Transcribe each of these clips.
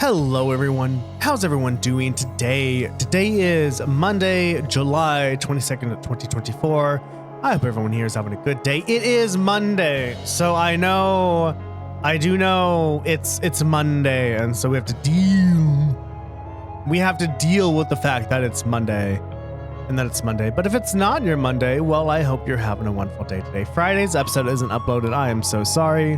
Hello everyone, how's everyone doing today? Today is Monday, July 22nd, 2024. I hope everyone here is having a good day. It is Monday, so I do know it's Monday, and so we have to deal with the fact that it's Monday and that it's Monday. But if it's not your Monday, well, I hope you're having a wonderful day today. Friday's episode isn't uploaded. I am so sorry.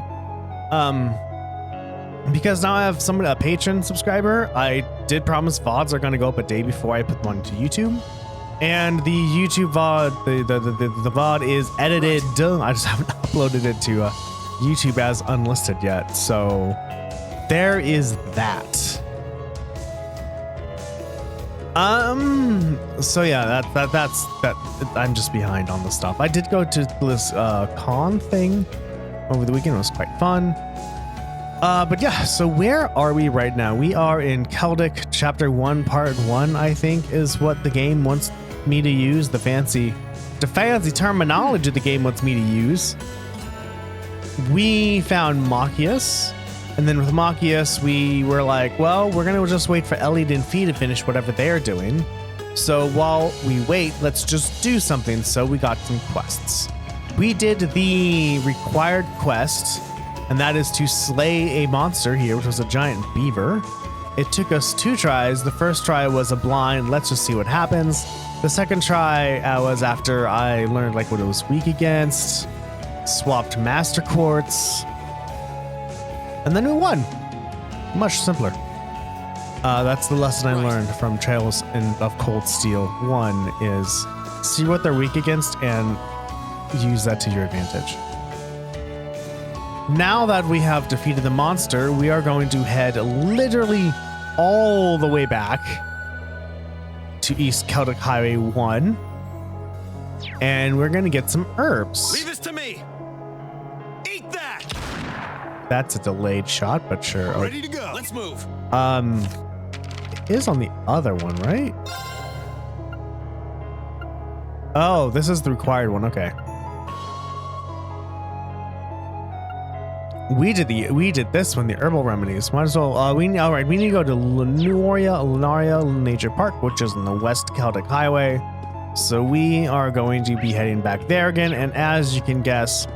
Because now I have a patron subscriber. I did promise VODs are going to go up a day before I put one to YouTube. And the YouTube VOD, the VOD is edited. I just haven't uploaded it to YouTube as unlisted yet. So there is that. So yeah, that's I'm just behind on the stuff. I did go to this con thing over the weekend. It was quite fun. But yeah, so where are we right now? We are in Celtic Chapter 1, Part 1, I think, is what the game wants me to use. The fancy terminology the game wants me to use. We found Machias, and then with Machias, we were like, well, we're going to just wait for Elliot and Fee to finish whatever they're doing. So while we wait, let's just do something. So we got some quests. We did the required quest, and that is to slay a monster here, which was a giant beaver. It took us 2 tries. The first try was a blind, let's just see what happens. The second try was after I learned like what it was weak against, swapped master quartz, and then we won. Much simpler. That's the lesson I learned from Trails of Cold Steel. 1 is see what they're weak against and use that to your advantage. Now that we have defeated the monster, we are going to head literally all the way back to East Celtic Highway 1. And we're going to get some herbs. Leave this to me. Eat that. That's a delayed shot, but sure. Ready to go. Let's move. It is on the other one, right? Oh, this is the required one. Okay. We did this one, the herbal remedies. Might as well. We need to go to Lunaria Nature Park, which is on the West Celtic Highway. So we are going to be heading back there again. And as you can guess,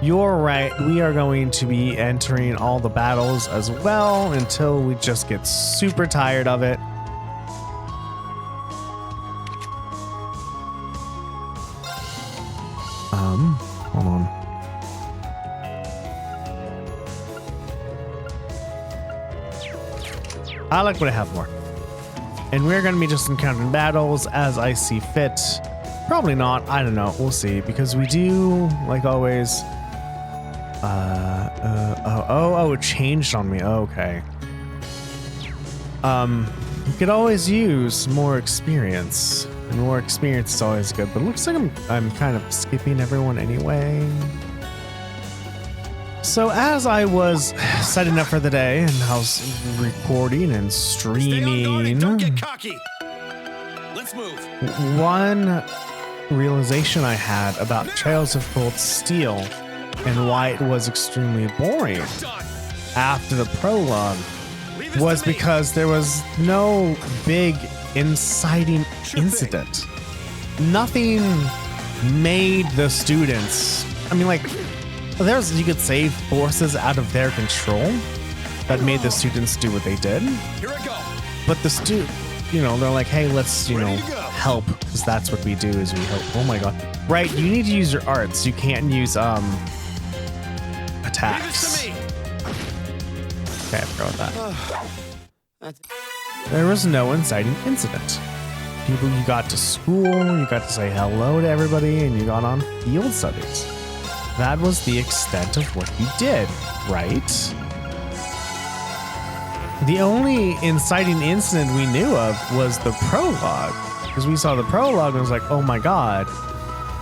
you're right. We are going to be entering all the battles as well until we just get super tired of it. Hold on. I like what I have more. And we're going to be just encountering battles as I see fit. Probably not. I don't know. We'll see. Because we do, like always... it changed on me. Okay. We could always use more experience. And more experience is always good. But it looks like I'm kind of skipping everyone anyway. So as I was setting up for the day and I was recording and streaming, don't get cocky. Let's move. One realization I had about Trails of Cold Steel and why it was extremely boring after the prologue was because there was no big inciting incident. Nothing made the students, you could say forces out of their control that made the students do what they did. Here I go. But the they're like, hey, let's, help, because that's what we do is we help. Oh my god. Right, you need to use your arts. You can't use attacks. Okay, I forgot that. There was no inciting incident. You got to school, you got to say hello to everybody, and you got on field studies. That was the extent of what you did, right? The only inciting incident we knew of was the prologue, because we saw the prologue and it was like, oh my god.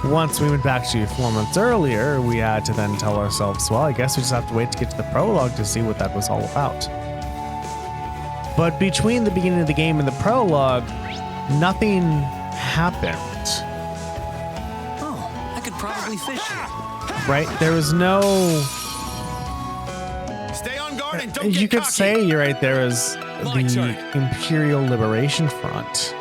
Once we went back to 4 months earlier, we had to then tell ourselves, well, I guess we just have to wait to get to the prologue to see what that was all about. But between the beginning of the game and the prologue, nothing happened. Oh, I could probably fish here. Right? There was no... Stay on guard and don't get You could cocky. say you're right. There was My turn. the Imperial Liberation Front.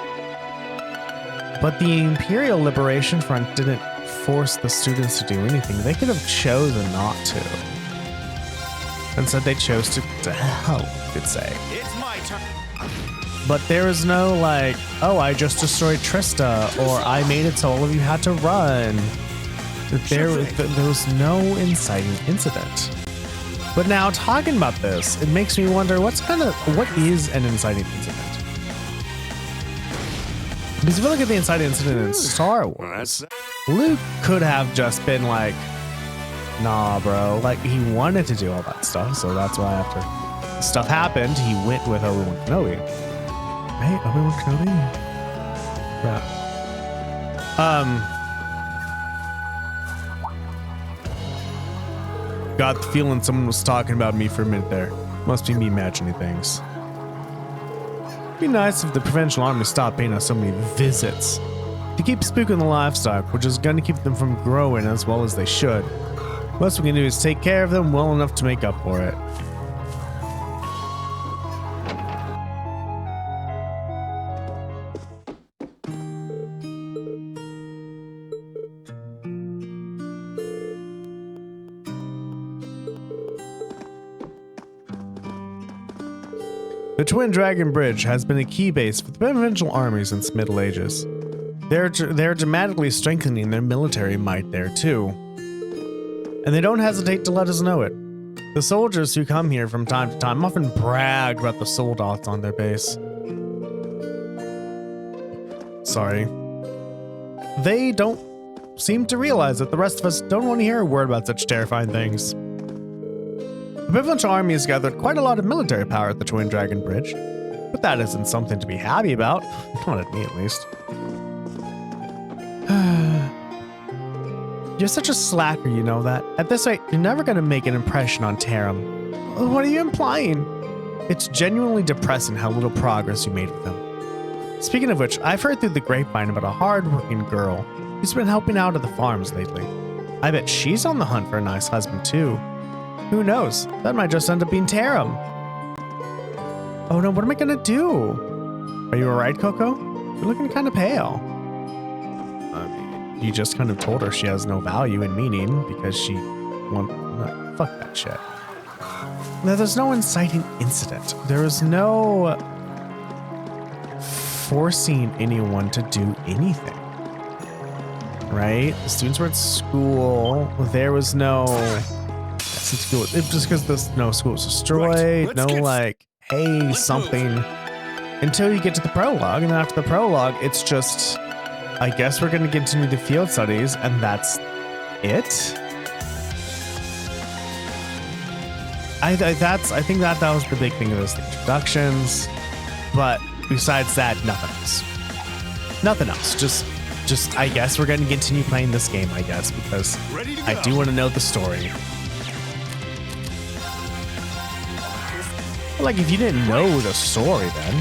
But the Imperial Liberation Front didn't force the students to do anything. They could have chosen not to. Instead, they chose to help, you could say. It's my turn. But there was no like, oh, I just destroyed Trista, or I made it so all of you had to run. There was no inciting incident. But now talking about this, it makes me wonder what is an inciting incident? Because if you look at the inciting incident in Star Wars, Luke could have just been like, nah, bro. Like, he wanted to do all that stuff, so that's why after stuff happened, he went with Obi-Wan Kenobi. Right? Obi-Wan Kenobi? Yeah. Got the feeling someone was talking about me for a minute there. Must be me imagining things. Be nice if the provincial army stopped paying us so many visits. To keep spooking the livestock, which is going to keep them from growing as well as they should. Most we can do is take care of them well enough to make up for it. The Twin Dragon Bridge has been a key base for the provincial army since the Middle Ages. They're dramatically strengthening their military might there too. And they don't hesitate to let us know it. The soldiers who come here from time to time often brag about the soldats on their base. Sorry. They don't seem to realize that the rest of us don't want to hear a word about such terrifying things. The provincial army has gathered quite a lot of military power at the Twin Dragon Bridge, but that isn't something to be happy about. Not at me, at least. You're such a slacker, you know that. At this rate, you're never going to make an impression on Tarim. What are you implying? It's genuinely depressing how little progress you made with him. Speaking of which, I've heard through the grapevine about a hard-working girl who's been helping out at the farms lately. I bet she's on the hunt for a nice husband, too. Who knows? That might just end up being Tarim. Oh no, what am I going to do? Are you alright, Coco? You're looking kind of pale. You just kind of told her she has no value and meaning because she fuck that shit. Now, there's no inciting incident. There is no forcing anyone to do anything. Right? The students were at school. There was no school. It's just because no school was destroyed. Right. No like, hey, something. Until you get to the prologue, and then after the prologue, it's just, I guess we're going to continue the field studies, and that's it. I think that was the big thing of those introductions, but besides that, nothing else. Nothing else. Just I guess we're going to continue playing this game, I guess, because I do want to know the story. Like, if you didn't know the story then,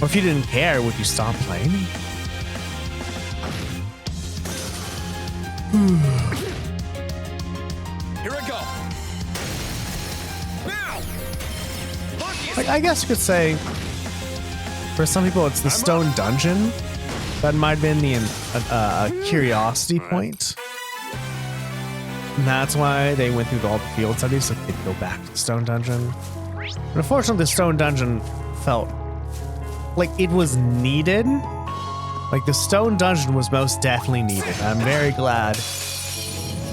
or if you didn't care, would you stop playing? Here I go. Now. Like, I guess you could say, for some people, it's the stone dungeon. That might have been the curiosity point. And that's why they went through all the field studies, so they could go back to the stone dungeon. But unfortunately, the stone dungeon felt like it was needed. Like, the stone dungeon was most definitely needed. I'm very glad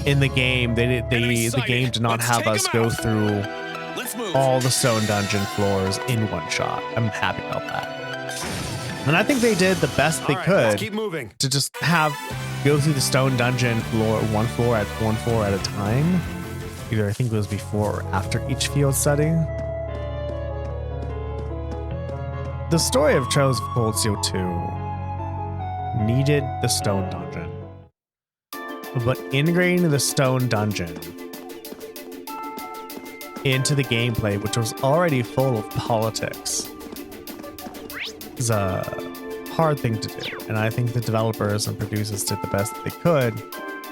in the game the game did not have us go through all the stone dungeon floors in one shot. I'm happy about that. And I think they did the best they could to just go through the stone dungeon one floor at a time. Either I think it was before or after each field study. The story of Trails of Cold Steel 2 needed the stone dungeon. But integrating the stone dungeon into the gameplay, which was already full of politics, is a hard thing to do. And I think the developers and producers did the best that they could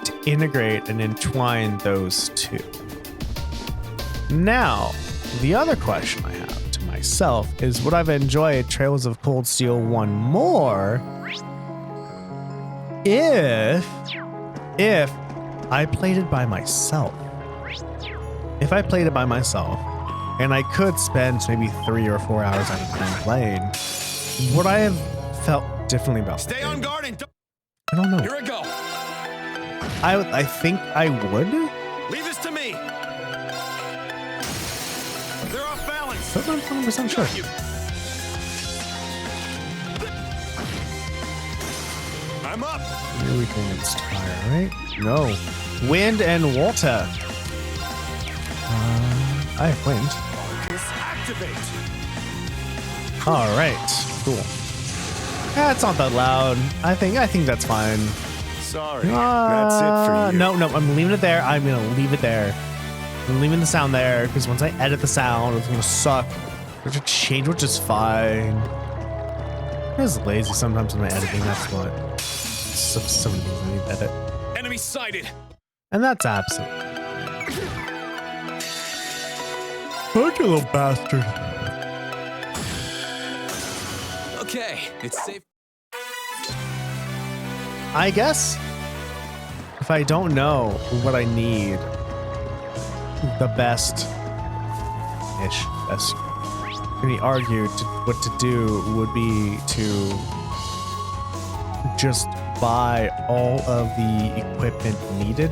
to integrate and entwine those two. Now, the other question I have to myself is would I've enjoyed Trails of Cold Steel 1 more if I played it by myself. If I played it by myself and I could spend maybe 3 or 4 hours at a time playing, would I have felt differently about it? Stay on guard and I don't know. here we go. I think I would. Leave this to me. They're off balance. But I'm not 100% sure. Got you. I'm up. Here we can inspire, right? No. Wind and water. I have wind. Activate. All right. Cool. Yeah, it's not that loud. I think that's fine. Sorry. That's it for you. No, I'm leaving it there. I'm gonna leave it there. I'm leaving the sound there because once I edit the sound, it's gonna suck. There's a change, which is fine. I'm just lazy sometimes when I'm editing. That's what. So many things I need to edit. Enemy sighted. And that's absent. Such a little bastard. Okay, it's safe. I guess if I don't know what I need, the best can be argued what to do would be to just buy all of the equipment needed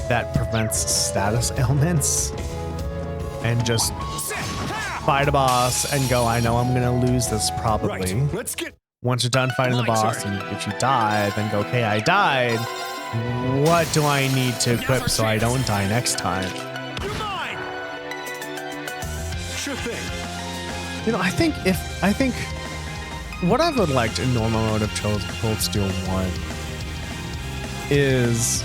that prevents status ailments and just fight a boss and go, I know I'm gonna lose this probably. Right. Let's get. Once you're done fighting the boss, and if you die, then go, okay, I died. What do I need to equip so I don't die next time? You're mine. Sure thing. You know, I think what I would like in normal mode of Trails of Cold Steel 1 is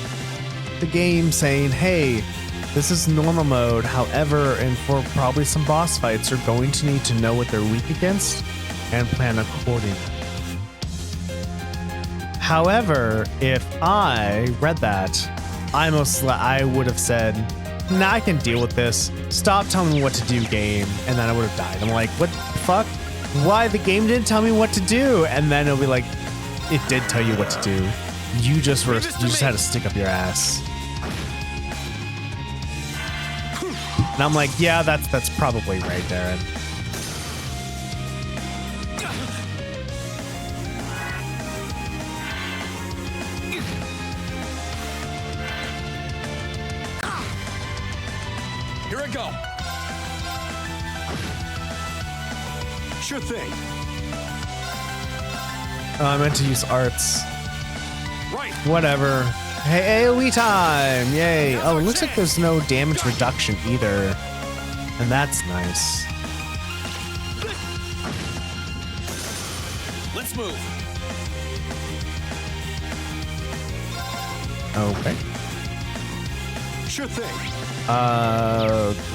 the game saying, hey, this is normal mode. However, and for probably some boss fights, you're going to need to know what they're weak against and plan accordingly. However, if I read that, I would have said, nah, I can deal with this. Stop telling me what to do, game. And then I would have died. I'm like, what the fuck? Why? The game didn't tell me what to do. And then it'll be like, it did tell you what to do. You just had to stick up your ass. And I'm like, yeah, that's probably right, Darren. Here I go. Sure thing. I meant to use arts. Right. Whatever. Hey, AoE time! Yay! Oh, it looks like there's no damage reduction either. And that's nice. Let's move. Okay. Sure thing.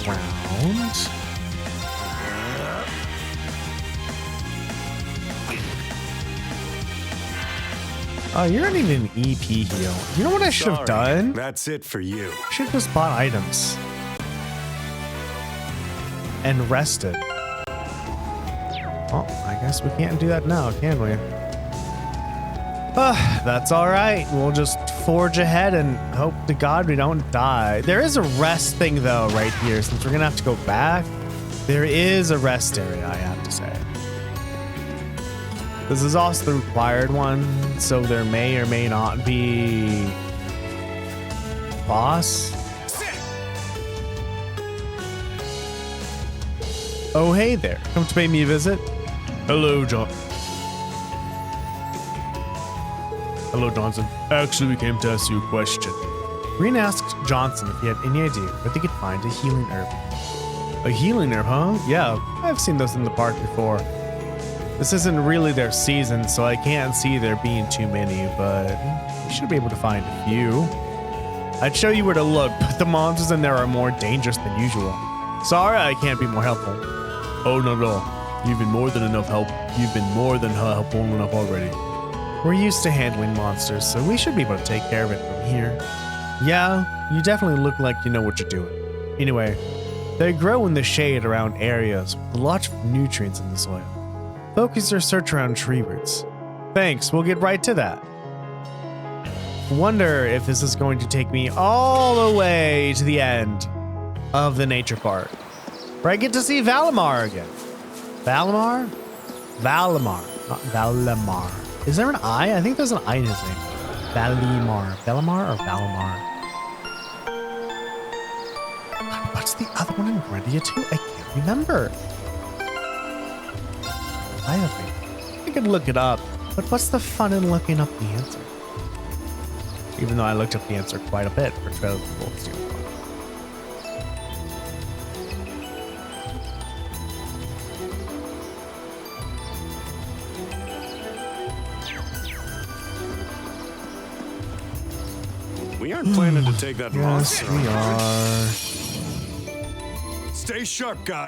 Ground. Oh, you're not even an EP heal. You know what I should have done? That's it for you. I should have just bought items. And rested. Well, I guess we can't do that now, can we? That's alright. We'll just forge ahead and hope to God we don't die. There is a rest thing, though, right here. Since we're gonna have to go back, there is a rest area, I have to say. This is also the required one, so there may or may not be boss. Oh, hey there. Come to pay me a visit? Hello, John. Hello, Johnson. Actually, we came to ask you a question. Green asked Johnson if he had any idea where they could find a healing herb. A healing herb, huh? Yeah, I've seen those in the park before. This isn't really their season, so I can't see there being too many, but you should be able to find a few. I'd show you where to look, but the monsters in there are more dangerous than usual. Sorry I can't be more helpful. Oh, not at all. You've been more than enough help. You've been more than helpful enough already. We're used to handling monsters, so we should be able to take care of it from here. Yeah, you definitely look like you know what you're doing. Anyway, They grow in the shade around areas with lots of nutrients in the soil. Focus your search around tree roots. Thanks, we'll get right to that. Wonder if this is going to take me all the way to the end of the nature park, where I get to see Valimar again. Valimar? Valimar, not Valimar. Is there an I? I think there's an I in his name. Valimar. Valimar or Valimar? What's the other one in Grandia too? I can't remember. I could look it up, but what's the fun in looking up the answer? Even though I looked up the answer quite a bit for Trails of Cold Steel 1. We aren't planning to take that monster. Yes, we are. Stay sharp, guy.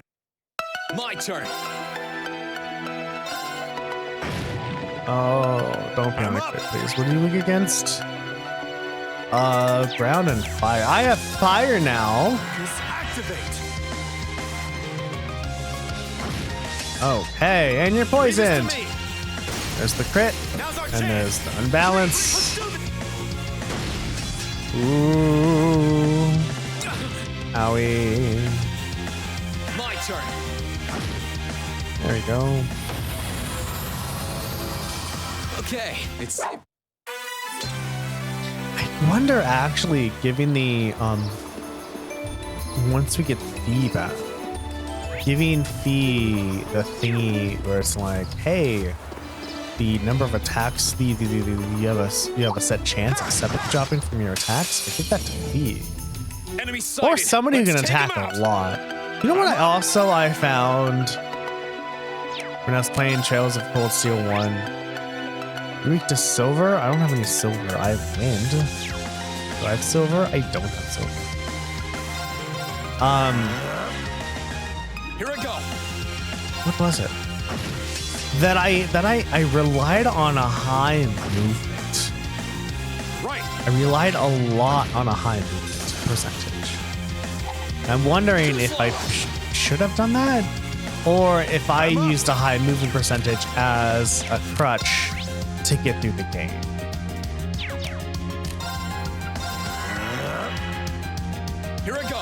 My turn. Oh, don't panic, please. What are you weak against? Ground and fire. I have fire now. Activate. Okay, and you're poisoned. Leave this to me. There's the crit, Now's our and chance. there's the unbalance. Let's do this. Ooh. Owie. My turn. There we go. Okay, it's I wonder actually giving the once we get Fee back, giving Fee the thingy where it's like, hey, the number of attacks, you have a set chance of separate dropping from your attacks. I give that to Fee. enemy sighted. Or somebody who can Let's take attack him out. a lot. You know what I found when I was playing Trails of Cold Steel 1? Weak to silver? I don't have any silver. I have wind. Do I have silver? I don't have silver. Here I go. What was it? That I relied on a high movement. Right. I relied a lot on a high movement percentage. I'm wondering if I should have done that, or if I used a high movement percentage as a crutch to get through the game. Here I go.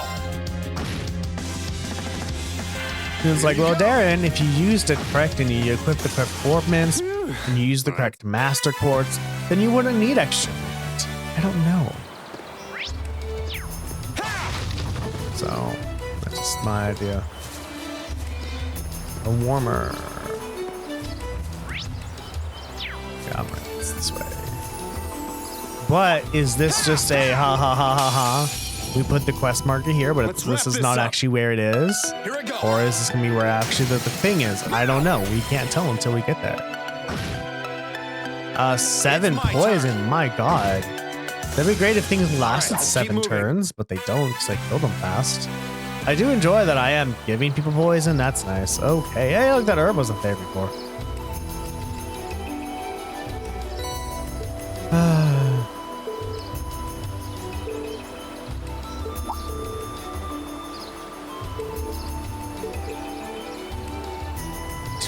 It's like, well, Darren, if you used it correct and you equipped the correct ornaments and you used the correct master quartz, then you wouldn't need extra movement. I don't know. So that's just my idea. A warmer. Yeah, I'm right. It's this way. But is this just a ha ha ha ha ha? We put the quest marker here, but Let's this wrap is this not up. actually where it is. Here I go. Or is this gonna be where actually the thing is? I don't know. We can't tell until we get there. 7 It's my poison. turn. My God. That'd be great if things lasted I'll keep 7 moving. turns, but they don't because I killed them fast. I do enjoy that I am giving people poison. That's nice. Okay. Hey, look, that herb wasn't there before.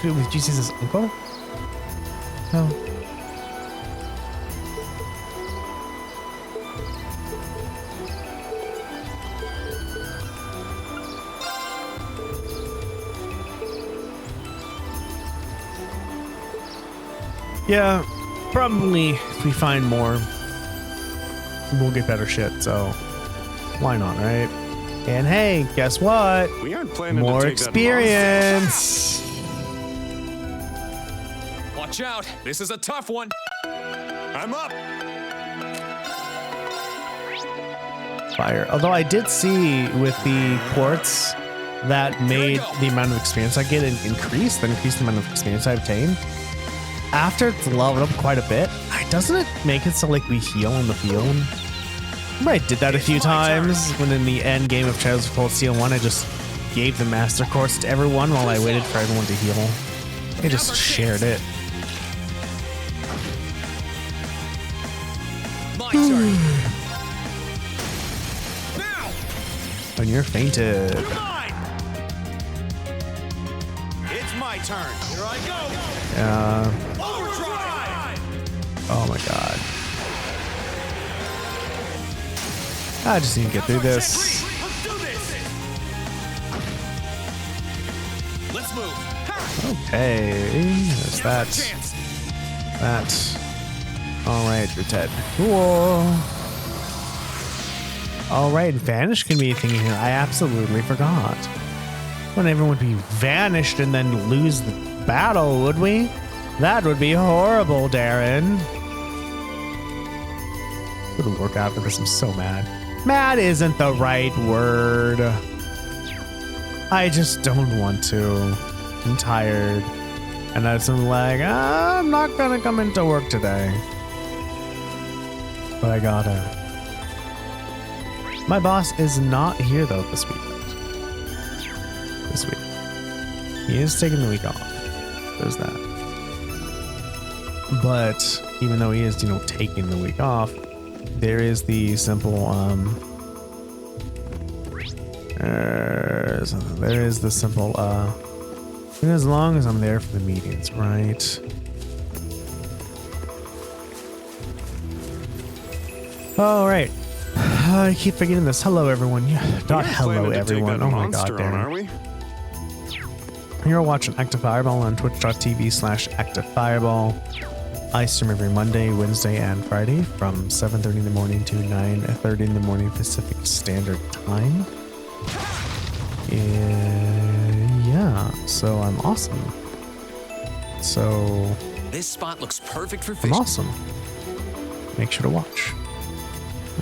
Did you see his uncle? No. Yeah, probably if we find more, we'll get better shit, so why not, right? And hey, guess what? We aren't planning More to take that experience! Watch out. This is a tough one. monster. I'm up. Fire. Although I did see with the quartz that made the amount of experience I get increase, the amount of experience I obtain. After it's leveled up quite a bit, doesn't it make it so like we heal in the field? Remember I did that a few times when in the end game of Trails of Cold Steel 1, I just gave the Master Course to everyone while I waited for everyone to heal. I just shared it. My turn. Now. When you're fainted. You're mine. my turn. Here I go. Overdrive. Oh my god. I just need to get through this. Let's do this. Let's move. Okay. There's that. Chance. That. Alright, you're dead. Cool. Alright, vanish can be a thing here. I absolutely forgot. When everyone would be vanished and then lose the battle, would we? That would be horrible, Darren. Wouldn't work out for this. I'm so mad. Mad isn't the right word. I just don't want to. I'm tired. And I'm like, I'm not gonna come into work today. But I gotta. My boss is not here though this weekend. This week. He is taking the week off. There's that. But even though he is, taking the week off, there is the simple, there is the simple, and as long as I'm there for the meetings, right? All right. I keep forgetting this. Hello, everyone. Not hello, everyone. Oh my god, are Darren. we? You're watching Active Fireball on twitch.tv/ActiveFireball. I stream every Monday, Wednesday, and Friday from 7:30 in the morning to 9:30 in the morning Pacific Standard Time. Yeah, so I'm awesome. So This spot looks perfect for I'm fishing. awesome. Make sure to watch.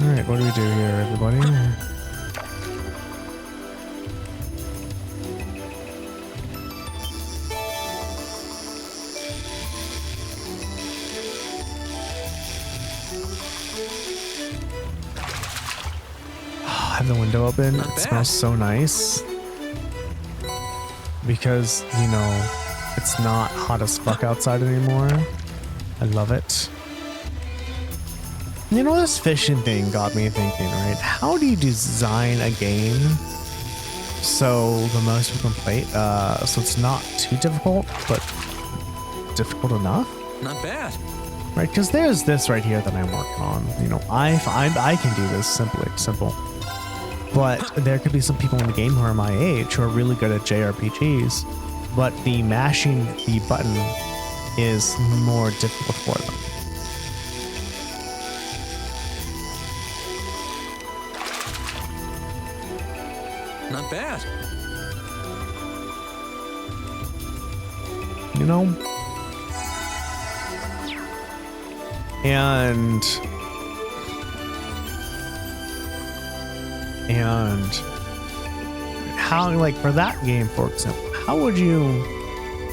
All right, what do we do here, everybody? I have the window open. Not It bad. smells so nice. Because, it's not hot as fuck outside anymore. I love it. This fishing thing got me thinking, right? How do you design a game so the most people can play, so it's not too difficult, but difficult enough? Not bad. Right, because there's this right here that I'm working on. I can do this simple. But there could be some people in the game who are my age who are really good at JRPGs, but the mashing the button is more difficult for them. Not bad. And how, like, for that game, for example, how would you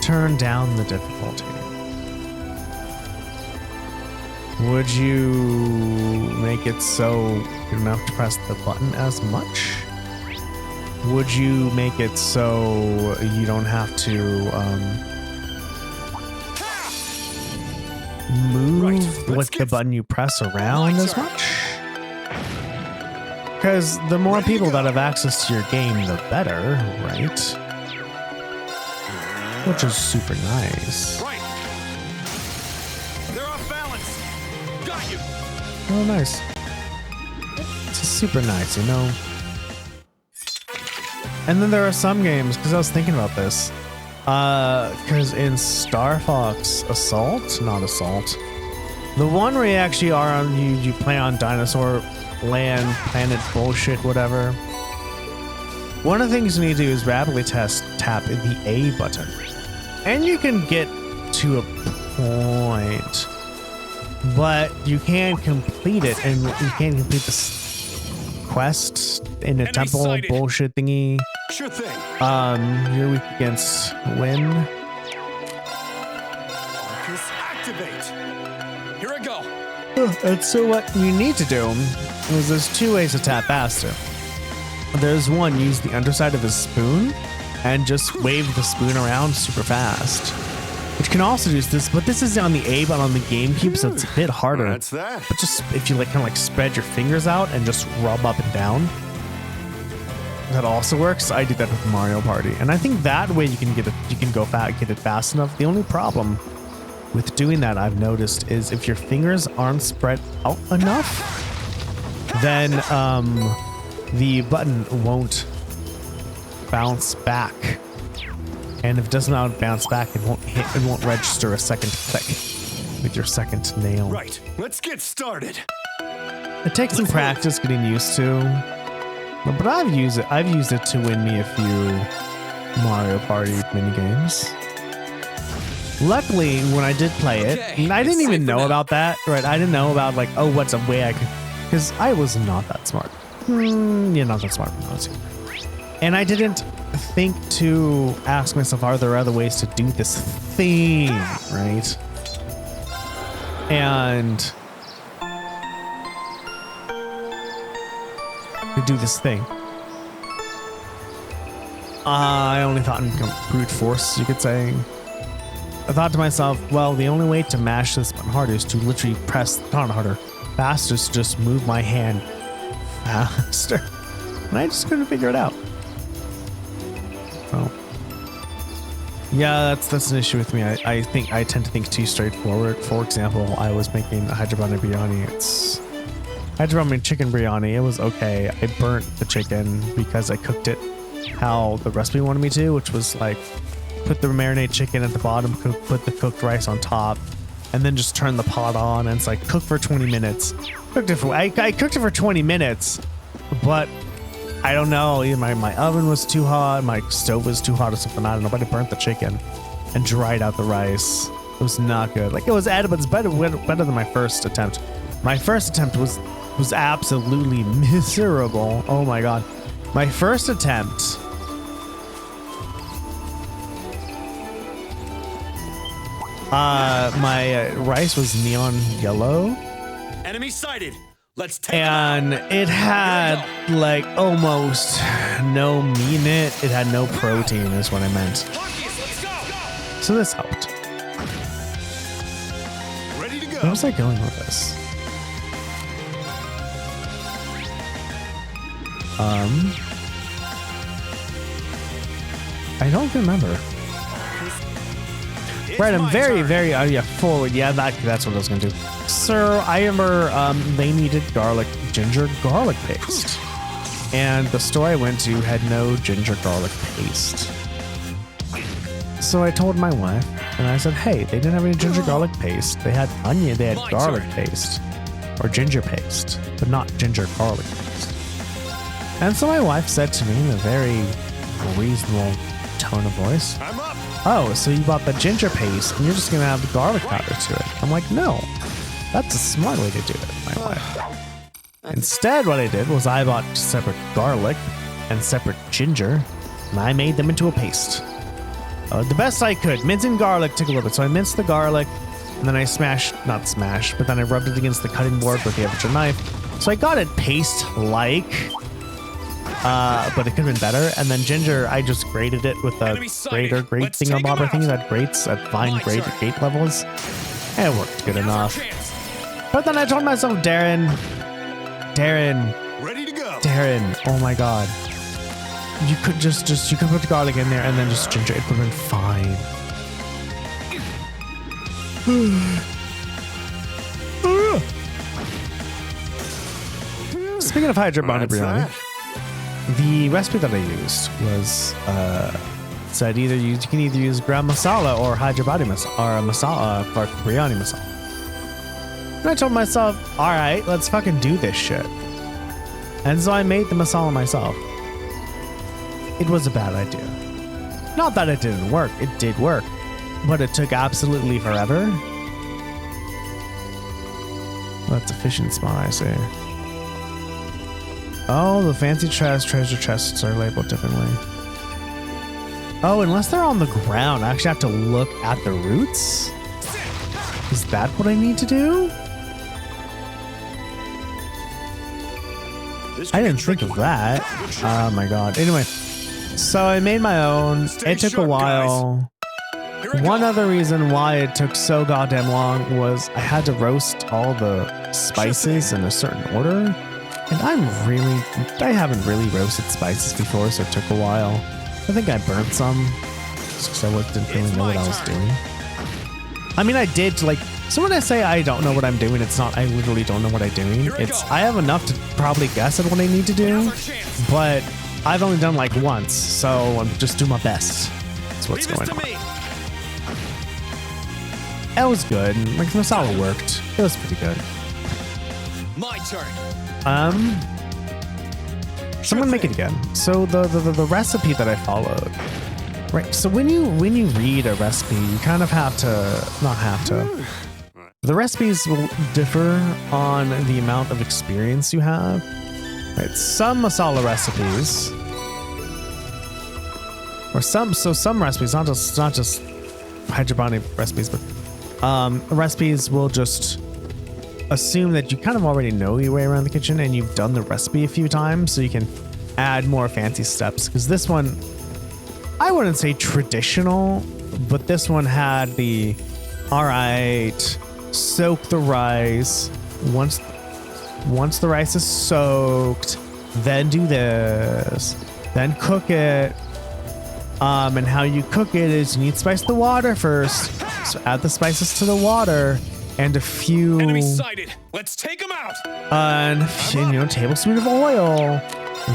turn down the difficulty? Would you make it so you don't have to press the button as much? Would you make it so you don't have to move Right, let's with the get button you press around as turn. much? Because the more Ready to people go. that have access to your game, the better, right? Which is super nice. Right. They're off balance. Got you. Oh, nice. It's super nice, And then there are some games, because I was thinking about this, because in Star Fox not Assault, the one where you actually are on, you play on dinosaur land, planet bullshit, whatever. One of the things you need to do is rapidly tap the A button. And you can get to a point, but you can't complete it, and you can't complete this quest in a Enemy temple sighted. bullshit thingy. Sure thing. You're weak against wind. Focus activate. Here I go. And so what you need to do is there's two ways to tap faster. There's one, use the underside of a spoon and just wave the spoon around super fast. Which can also do this, but this is on the A button on the GameCube, so it's a bit harder. That's that. But just if you kind of spread your fingers out and just rub up and down. that also works. I did that with Mario Party, and I think that way you can get it fast enough. The only problem with doing that I've noticed is if your fingers aren't spread out enough, then the button won't bounce back, and if it does not bounce back, it won't register a second click with your second nail. Right, let's get started. It takes some practice getting used to, but I've used it to win me a few Mario Party mini games. Luckily, when I did play it, and I didn't even know about that, right? I didn't know about like, oh, what's a way I could, because I was not that smart. Yeah, not that smart when I was younger. And I didn't think to ask myself, are there other ways to do this thing, right? And to do this thing. I only thought in brute force, you could say. I thought to myself, well, the only way to mash this button harder is to literally press, not harder, faster, is to just move my hand faster. And I just couldn't figure it out. So, yeah, that's an issue with me. I think I tend to think too straightforward. For example, I was making a Hyderabadi biryani. It's Hyderabadi chicken biryani. It was okay. I burnt the chicken because I cooked it how the recipe wanted me to, which was like put the marinade chicken at the bottom, put the cooked rice on top, and then just turn the pot on, and it's like cook for 20 minutes. I cooked it for 20 minutes, but I don't know. Either my oven was too hot, my stove was too hot or something. I don't know, but I burnt the chicken and dried out the rice. It was not good. Like, it was edible, but it's better than my first attempt. My first attempt was absolutely miserable. Oh my god. My first attempt, my rice was neon yellow. Enemy sighted. Let's take and it had like almost no meat in it. It had no protein is what I meant. Let's go. So this helped. Ready to go. Where was I going with this? I don't remember. Right, I'm very, yeah, forward. Yeah, that's what I was gonna do. Sir, I remember they needed ginger garlic paste. And the store I went to had no ginger garlic paste. So I told my wife, and I said, hey, they didn't have any ginger garlic paste. They had onion, they had garlic paste. Or ginger paste, but not ginger garlic paste. And so my wife said to me in a very reasonable tone of voice, I'm up. oh, so you bought the ginger paste and you're just going to add the garlic powder to it. I'm like, no, that's a smart way to do it, my wife. Instead, what I did was I bought separate garlic and separate ginger, and I made them into a paste. The best I could. Mincing garlic took a little bit. So I minced the garlic, and then I but then I rubbed it against the cutting board with the amateur knife. So I got it paste-like, but it could have been better. And then ginger, I just grated it with a grate thingamabobber thingy that grates at fine grate levels. And it worked good enough. But then I told myself, Darren, Ready to go. oh my god. You could you could put the garlic in there and then just ginger. It would have been fine. Speaking of Hyderabadi biryani, the recipe that I used was said you can either use gram masala or Hyderabadi masala or masala or biryani masala. And I told myself, all right, let's fucking do this shit. And so I made the masala myself. It was a bad idea. Not that it didn't work, it did work, but it took absolutely forever. Well, that's a fishing spot, I see. Oh, the fancy treasure chests are labeled differently. Oh, unless they're on the ground, I actually have to look at the roots? Is that what I need to do? I didn't think of that. Oh my god. Anyway, so I made my own. It took a while. One other reason why it took so goddamn long was I had to roast all the spices in a certain order. And I haven't really roasted spices before, so it took a while. I think I burnt some just because I didn't really know what I was doing. I mean, I did, like, so when I say I don't know what I'm doing, it's not, I literally don't know what I'm doing. I have enough to probably guess at what I need to do, but I've only done like once, so I'm just doing my best. That's what's going on. It was good. Like, the masala worked. It was pretty good. My turn. So I'm gonna make it again. So the recipe that I followed, right? So when you read a recipe, you kind of have to, not have to. The recipes will differ on the amount of experience you have. Right? Some masala recipes, or some recipes, not just hydroponic recipes, but recipes will just assume that you kind of already know your way around the kitchen and you've done the recipe a few times, so you can add more fancy steps. Because this one, I wouldn't say traditional, but this one had the, all right, soak the rice. Once the rice is soaked, then do this, then cook it. And how you cook it is you need to spice the water first. So add the spices to the water and a few, Enemy sighted. Let's take him out. and a tablespoon of oil.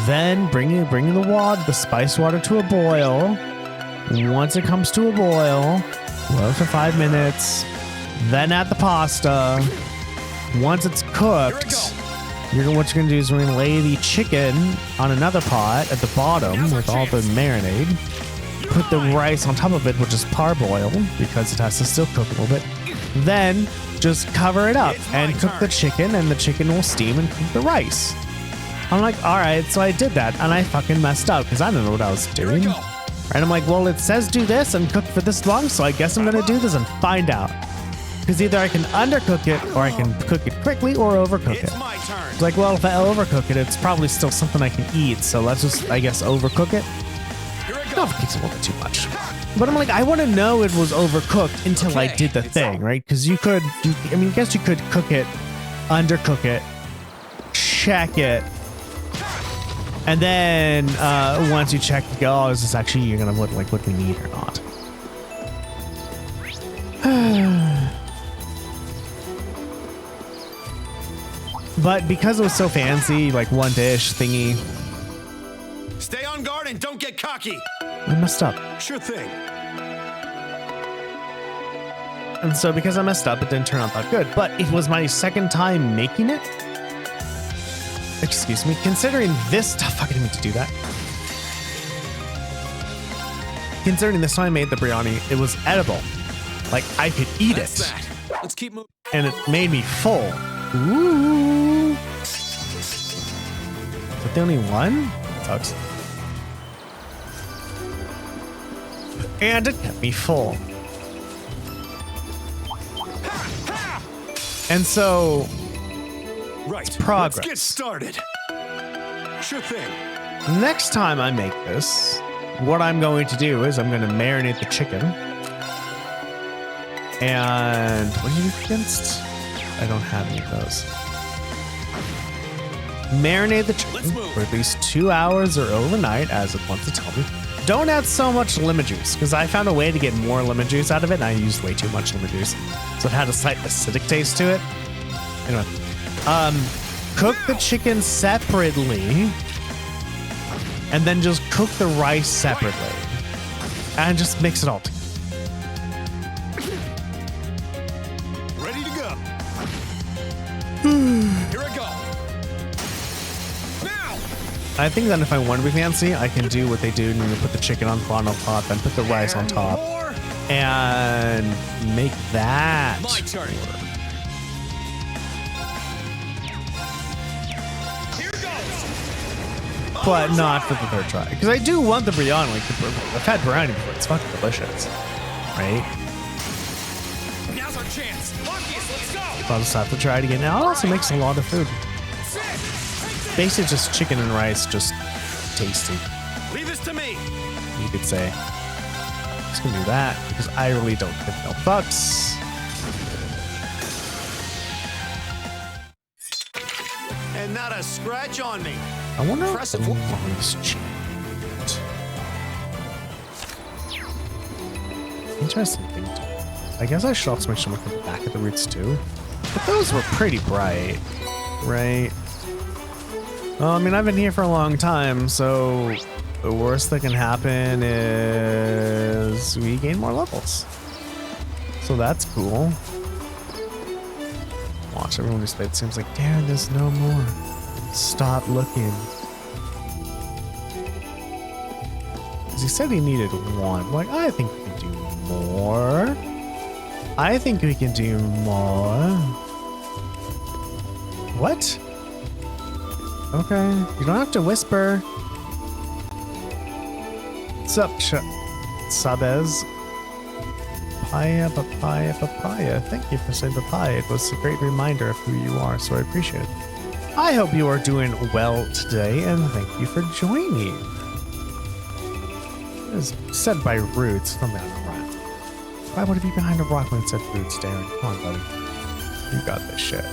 Then bring the spice water to a boil. Once it comes to a boil, boil for 5 minutes. Then add the pasta. Once it's cooked, what you're gonna do is we're gonna lay the chicken on another pot at the bottom with all the marinade. Put the rice on top of it, which is parboil because it has to still cook a little bit. Then just cover it up and cook the chicken, and the chicken will steam and cook the rice. I'm like, all right, so I did that, and I fucking messed up because I don't know what I was doing. And I'm like, well, it says do this and cook for this long, so I guess I'm gonna do this and find out. Because either I can undercook it, or I can cook it quickly, or overcook it. It's like, well, if I overcook it, it's probably still something I can eat, so let's just, I guess, overcook it. No, it's a little bit too much. But I'm like, I want to know it was overcooked until I did the thing, right? Because you could, I mean, I guess you could cook it, undercook it, check it, and then once you check, you go, oh, is this actually you're gonna like what we need or not? But because it was so fancy, like one dish thingy, Stay on guard and don't get cocky. I messed up. Sure thing. And so because I messed up, it didn't turn out that good. But it was my second time making it. Excuse me. Considering this stuff, I didn't mean to do that. Considering this time I made the biryani, it was edible. Like, I could eat it. That. Let's keep moving. And it made me full. Ooh. But the only one? Sucks. And it kept me full. And so, Right. progress. Let's get started. Sure thing. Next time I make this, what I'm going to do is I'm going to marinate the chicken. And what are you against? I don't have any of those. Marinate the chicken for at least 2 hours or overnight, as it wants to tell me. Don't add so much lemon juice, because I found a way to get more lemon juice out of it, and I used way too much lemon juice. So it had a slight acidic taste to it. Anyway, cook the chicken separately, and then just cook the rice separately. And just mix it all together. Ready to go. Here I go. Now. I think that if I want to be fancy, I can do what they do and you put the chicken on the bottom top, then put the rice on top, More. and make that. My turn. Here goes. But not for the third try. Because I do want the biryani. Like, I've had biryani before. It's fucking delicious. Right? Now's our chance. Marcus, let's go. I'll just have to try it again. Now, it also makes a lot of food. Basically just chicken and rice, just tasty, Leave this to me. you could say. Just gonna do that because I really don't give no fucks. And now out a scratch on me. I wonder Impressive. if voice changed. Interesting thing to do. I guess I should also make sure we look at the back of the roots too. But those were pretty bright, right? Well, I mean, I've been here for a long time, so the worst that can happen is we gain more levels. So that's cool. Watch everyone just it seems like, Darren, there's no more. Stop looking. Because he said he needed one. Like, I think we can do more. I think we can do more. What? Okay, you don't have to whisper. What's up, Sabez? Papaya. Thank you for saying papaya. It was a great reminder of who you are, so I appreciate it. I hope you are doing well today, and thank you for joining. It was said by Roots, something on the rock. Why would it be behind a rock when it said Roots, Darren? Come on, buddy. You got this shit.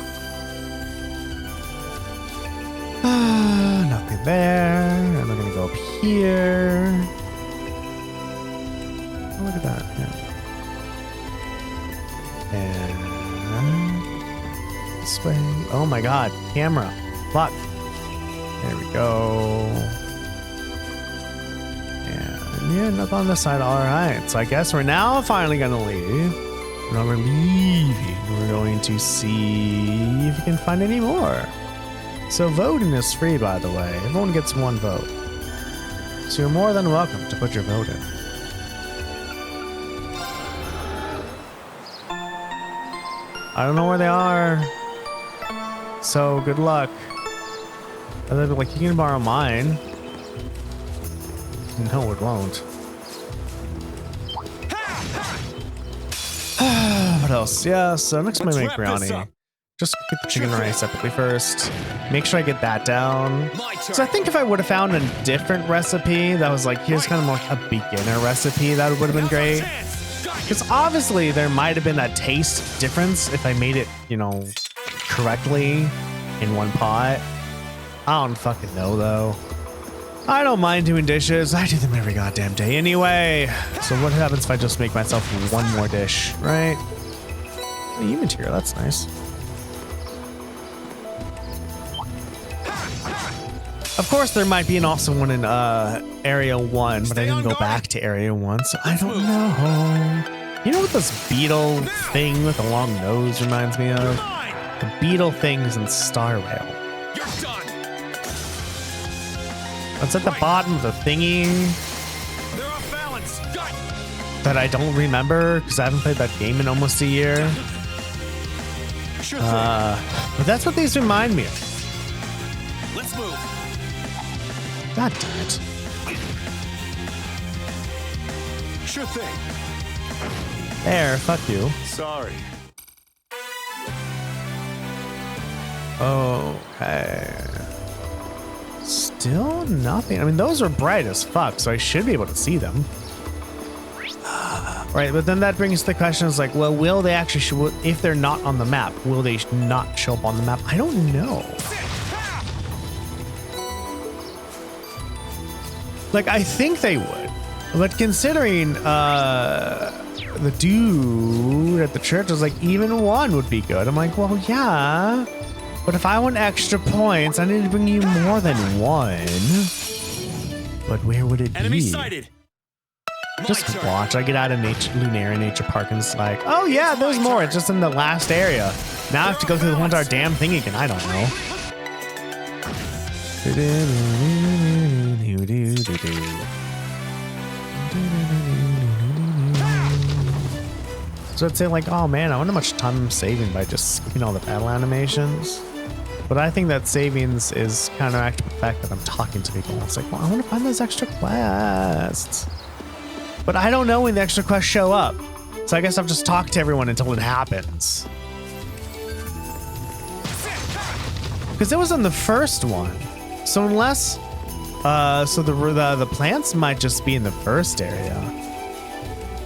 Nothing there. And we're gonna go up here. Oh, look at that. Yeah. And this way. Oh my god, camera. Fuck. There we go. And yeah, nothing on this side. Alright, so I guess we're now finally gonna leave. When we're leaving, we're going to see if we can find any more. So voting is free, by the way. Everyone gets one vote. So you're more than welcome to put your vote in. I don't know where they are. So good luck. And they'll be like, you can borrow mine. No, it won't. What else? Yeah, so next time I make biryani. Just get the chicken rice separately first. Make sure I get that down. So I think if I would have found a different recipe that was like, here's kind of more a beginner recipe, that would have been great. Because obviously there might have been a taste difference if I made it, you know, correctly in one pot. I don't fucking know though. I don't mind doing dishes. I do them every goddamn day anyway. So what happens if I just make myself one more dish, right? Oh, material, that's nice. Of course, there might be an also one in Area 1, but I didn't go back to Area 1, so I don't know. You know what this beetle thing with a long nose reminds me of? The beetle things in Star Rail. It's at the bottom of the thingy that I don't remember because I haven't played that game in almost a year. But that's what these remind me of. Let's move. God damn it. Sure thing. There, fuck you. Sorry. Okay. Still nothing. I mean, those are bright as fuck, so I should be able to see them. Right, but then that brings the question is like, well, will they actually show, if they're not on the map, will they not show up on the map? I don't know. Like, I think they would. But considering the dude at the church was like, even one would be good. I'm like, well, yeah. But if I want extra points, I need to bring you more than one. But where would it Enemy be? sighted. Just watch. I get out of Lunaria Nature Park and it's like, oh yeah, there's more. It's just in the last area. Now I have to go through the whole entire damn thing again. I don't know. So I'd say like, oh man, I wonder how much time I'm saving by just skipping all the battle animations. But I think that savings is counteracted by the fact that I'm talking to people. It's like, well, I want to find those extra quests. But I don't know when the extra quests show up. So I guess I've just talked to everyone until it happens. Because it was on the first one. So unless, so the plants might just be in the first area.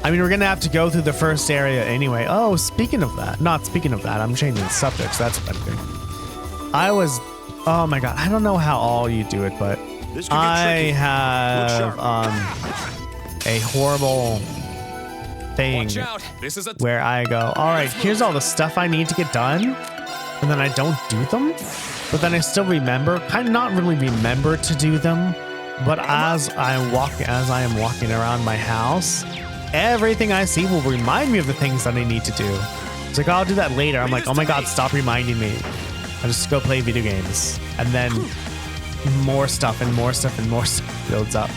I mean, we're going to have to go through the first area anyway. Oh, speaking of that, I'm changing the subjects. That's what I'm doing. I was Oh my god, I don't know how all you do it, but This could get I tricky. have a horrible thing Watch out. This is a where I go, all right, here's all the stuff I need to get done, and then I don't do them, but then I still remember, kind of not really remember to do them, but as I am walking around my house, everything I see will remind me of the things that I need to do. It's like, I'll do that later. I'm like, oh my god, stop reminding me. I just go play video games, and then more stuff and more stuff and more stuff builds up.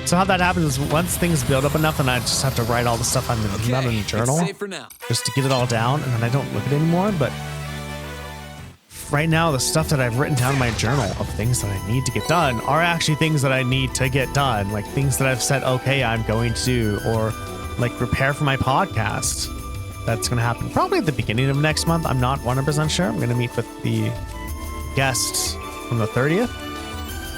So how that happens is once things build up enough, and I just have to write all the stuff I'm not in a journal, It's safe for now. just to get it all down, and then I don't look at it anymore. But right now, the stuff that I've written down in my journal of things that I need to get done are actually things that I need to get done, like things that I've said, okay, I'm going to do, or like prepare for my podcast. That's going to happen probably at the beginning of next month. I'm not 100% sure. I'm going to meet with the guest on the 30th.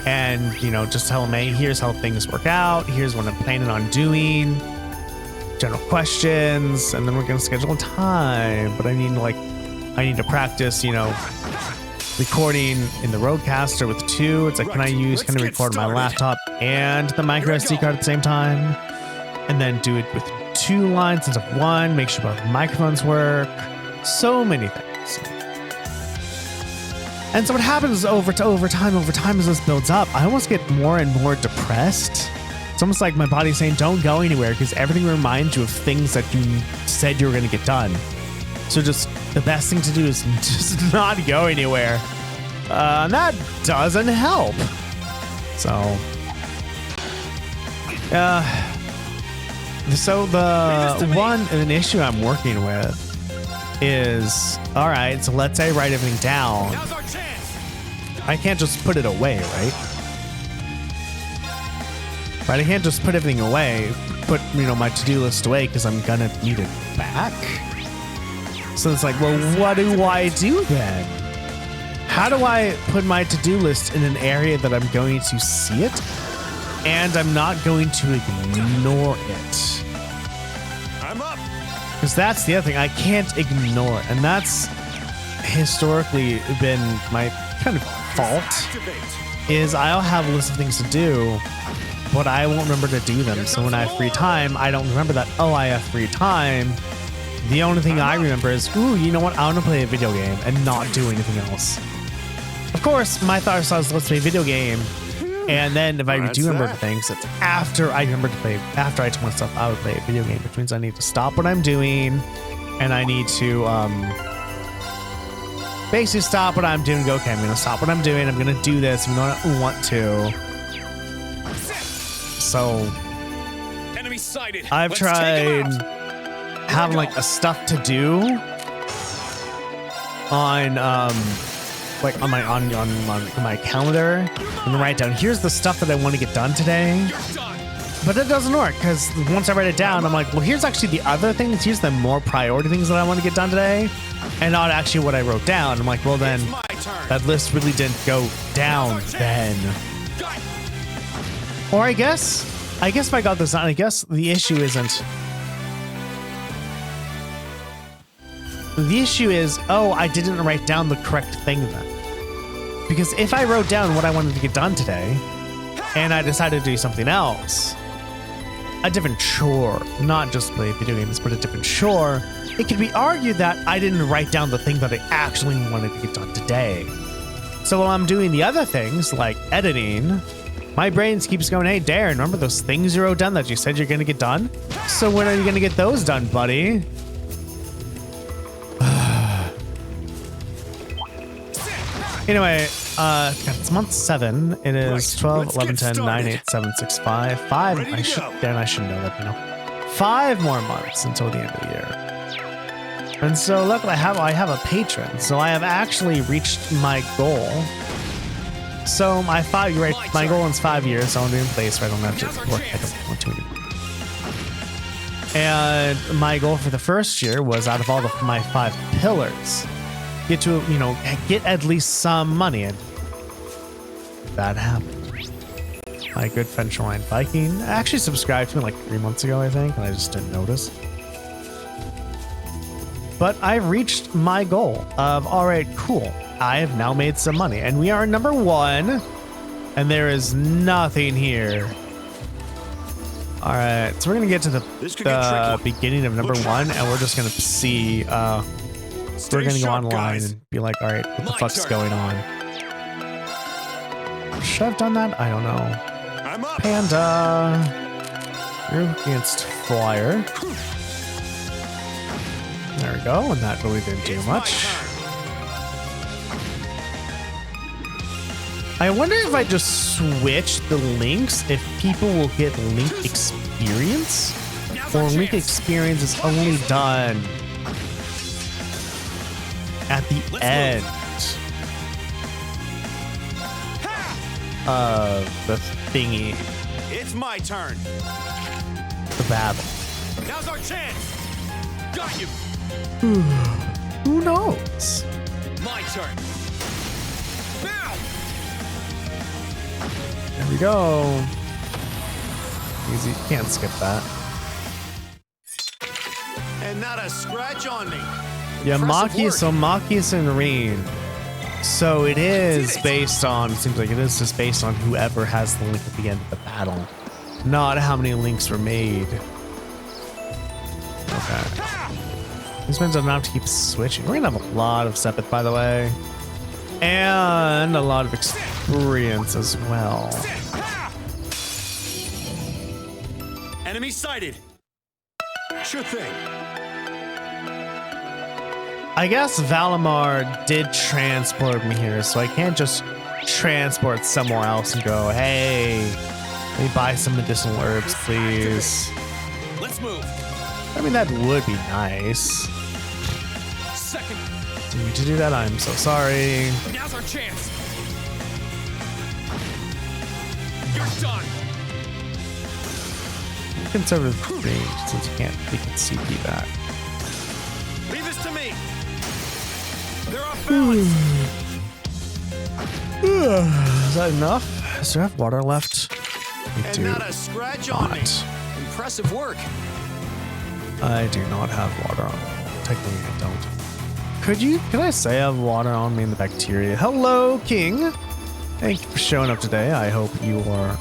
And, you know, just tell them, hey, here's how things work out. Here's what I'm planning on doing. General questions. And then we're going to schedule a time. But I need to practice, you know, recording in the Rodecaster with 2. It's like, can I record on my laptop and the micro SD card at the same time? And then do it with 2 lines instead of 1. Make sure both microphones work. So many things. And so what happens over time as this builds up, I almost get more and more depressed. It's almost like my body's saying, don't go anywhere, because everything reminds you of things that you said you were going to get done. So just the best thing to do is just not go anywhere. And that doesn't help. So, an issue I'm working with is, all right, so let's say I write everything down. Now's our chance. I can't just put it away, right? Right, I can't just put everything away, put, you know, my to-do list away, because I'm gonna need it back. So it's like, well, what do I do then? How do I put my to-do list in an area that I'm going to see it, and I'm not going to ignore it? I'm up. Because that's the other thing, I can't ignore it, and that's historically been my kind of fault, Activate. is I'll have a list of things to do, but I won't remember to do them. So when I have free time, I don't remember that, oh, I have free time. The only thing I remember is, ooh, you know what, I want to play a video game and not do anything else. Of course, my thought was, let's play a video game. And then if I That's do remember that. things, it's after I remember to play, after I told myself I would play a video game, which means I need to stop what I'm doing, and I need to basically stop what I'm doing and go, okay, I'm going to stop what I'm doing, I'm going to do this, even though I don't want to. So Enemy sighted. I've Let's take 'em tried out. having like a stuff to do on like on my calendar, and then write down, here's the stuff that I want to get done today. You're done. But it doesn't work, because once I write it down, I'm like, well, here's actually the other things. Here's the more priority things that I want to get done today, and not actually what I wrote down. I'm like, well, then It's my turn. that list really didn't go down then. Got it. Or I guess if I got this done, I guess the issue isn't. The issue is, oh, I didn't write down the correct thing then. Because if I wrote down what I wanted to get done today, and I decided to do something else, a different chore, not just play video games, but a different chore, it could be argued that I didn't write down the thing that I actually wanted to get done today. So while I'm doing the other things, like editing, my brain keeps going, hey, Darren, remember those things you wrote down that you said you're going to get done? So when are you going to get those done, buddy? Anyway, it's month 7. It is Right, 12, let's 11, get 10, 9, started. 8, 7, 6, 5. 5. Ready to go. Darren, I should know that, you know. 5 more months until the end of the year. And so luckily I have a patron, so I have actually reached my goal. So my goal is 5 years, so I'm in place, so I don't have to work. I don't want to anymore. And my goal for the first year was, out of all of my 5 pillars, get to, you know, get at least some money in. That happened. My good friend Shoreline Viking actually subscribed to me like 3 months ago, I think, and I just didn't notice. But I've reached my goal of, all right, cool. I have now made some money, and we are number 1, and there is nothing here. All right, so we're gonna get to the beginning of number 1, and we're just gonna see. We're gonna go online and be like, all right, what the fuck's going on? Should I have done that? I don't know. I'm up. Panda, you're against Flyer. There we go, and that really didn't do much. I wonder if I just switch the links, if people will get link experience, or link experience is only done at the end of the thingy, It's my turn. the battle. Now's our chance. Got you. Who knows? My turn. Now. There we go. Easy, can't skip that. And not a scratch on me. Yeah, Impressive Maki, work. so Maki's and Reen. So it is based on, it seems like it is just based on whoever has the link at the end of the battle, not how many links were made. Okay. This means I don't have to keep switching. We're gonna have a lot of Sepith, by the way, and a lot of experience as well. Enemy sighted. Sure thing. I guess Valimar did transport me here, so I can't just transport somewhere else and go, hey, let me buy some medicinal herbs, please. Let's move. I mean, that would be nice. Second. Didn't mean to do that, I'm so sorry. Now's our chance. You're done. Conservative range, since you can't take its CP back. Leave this to me. They're off balance. Is that enough? Does there have water left? We And do not a scratch on me. not. Impressive work. I do not have water on me. Technically, I don't. Could I say I have water on me in the bacteria? Hello, King. Thank you for showing up today. I hope you are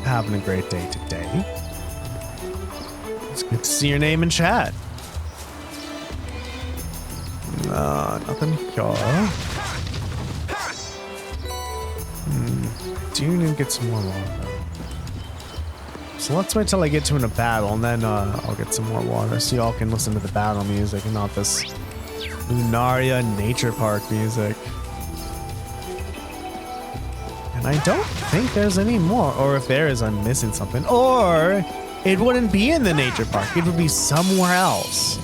having a great day today. It's good to see your name in chat. Nothing here. Do need to get some more water. So let's wait till I get to in a battle, and then I'll get some more water so y'all can listen to the battle music and not this Lunaria Nature Park music. And I don't think there's any more, or if there is, I'm missing something. Or it wouldn't be in the nature park, it would be somewhere else.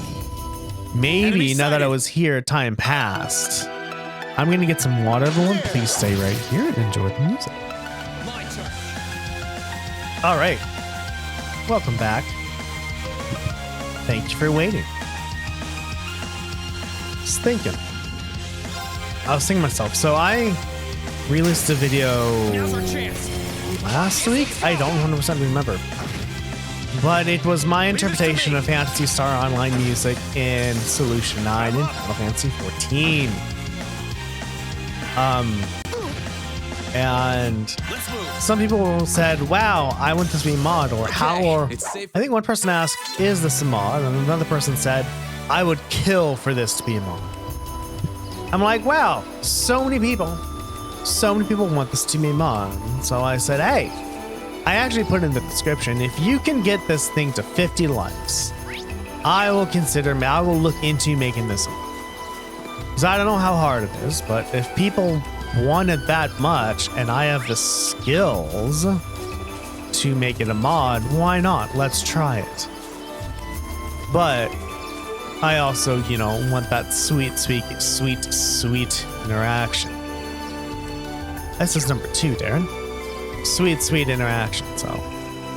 Maybe now that I was here, time passed. I'm gonna get some water, everyone. Please stay right here and enjoy the music. My turn. All right, welcome back. Thank you for waiting. Just thinking. I was thinking to myself, so I released a video Now's our chance. last week? I don't 100% remember. But it was my interpretation of Phantasy Star Online music in Solution 9 in Final Fantasy 14. And Let's move. some people said, wow, I want this to be a mod, or how, or It's safe. I think one person asked, is this a mod? And another person said, I would kill for this to be a mod. I'm like, wow, so many people want this to be a mod. So I said, hey, I actually put in the description, if you can get this thing to 50 likes, I will look into making this a mod. Because I don't know how hard it is, but if people want it that much and I have the skills to make it a mod, why not? Let's try it. But I also, want that sweet interaction. This is number 2, Darren. Sweet interaction. So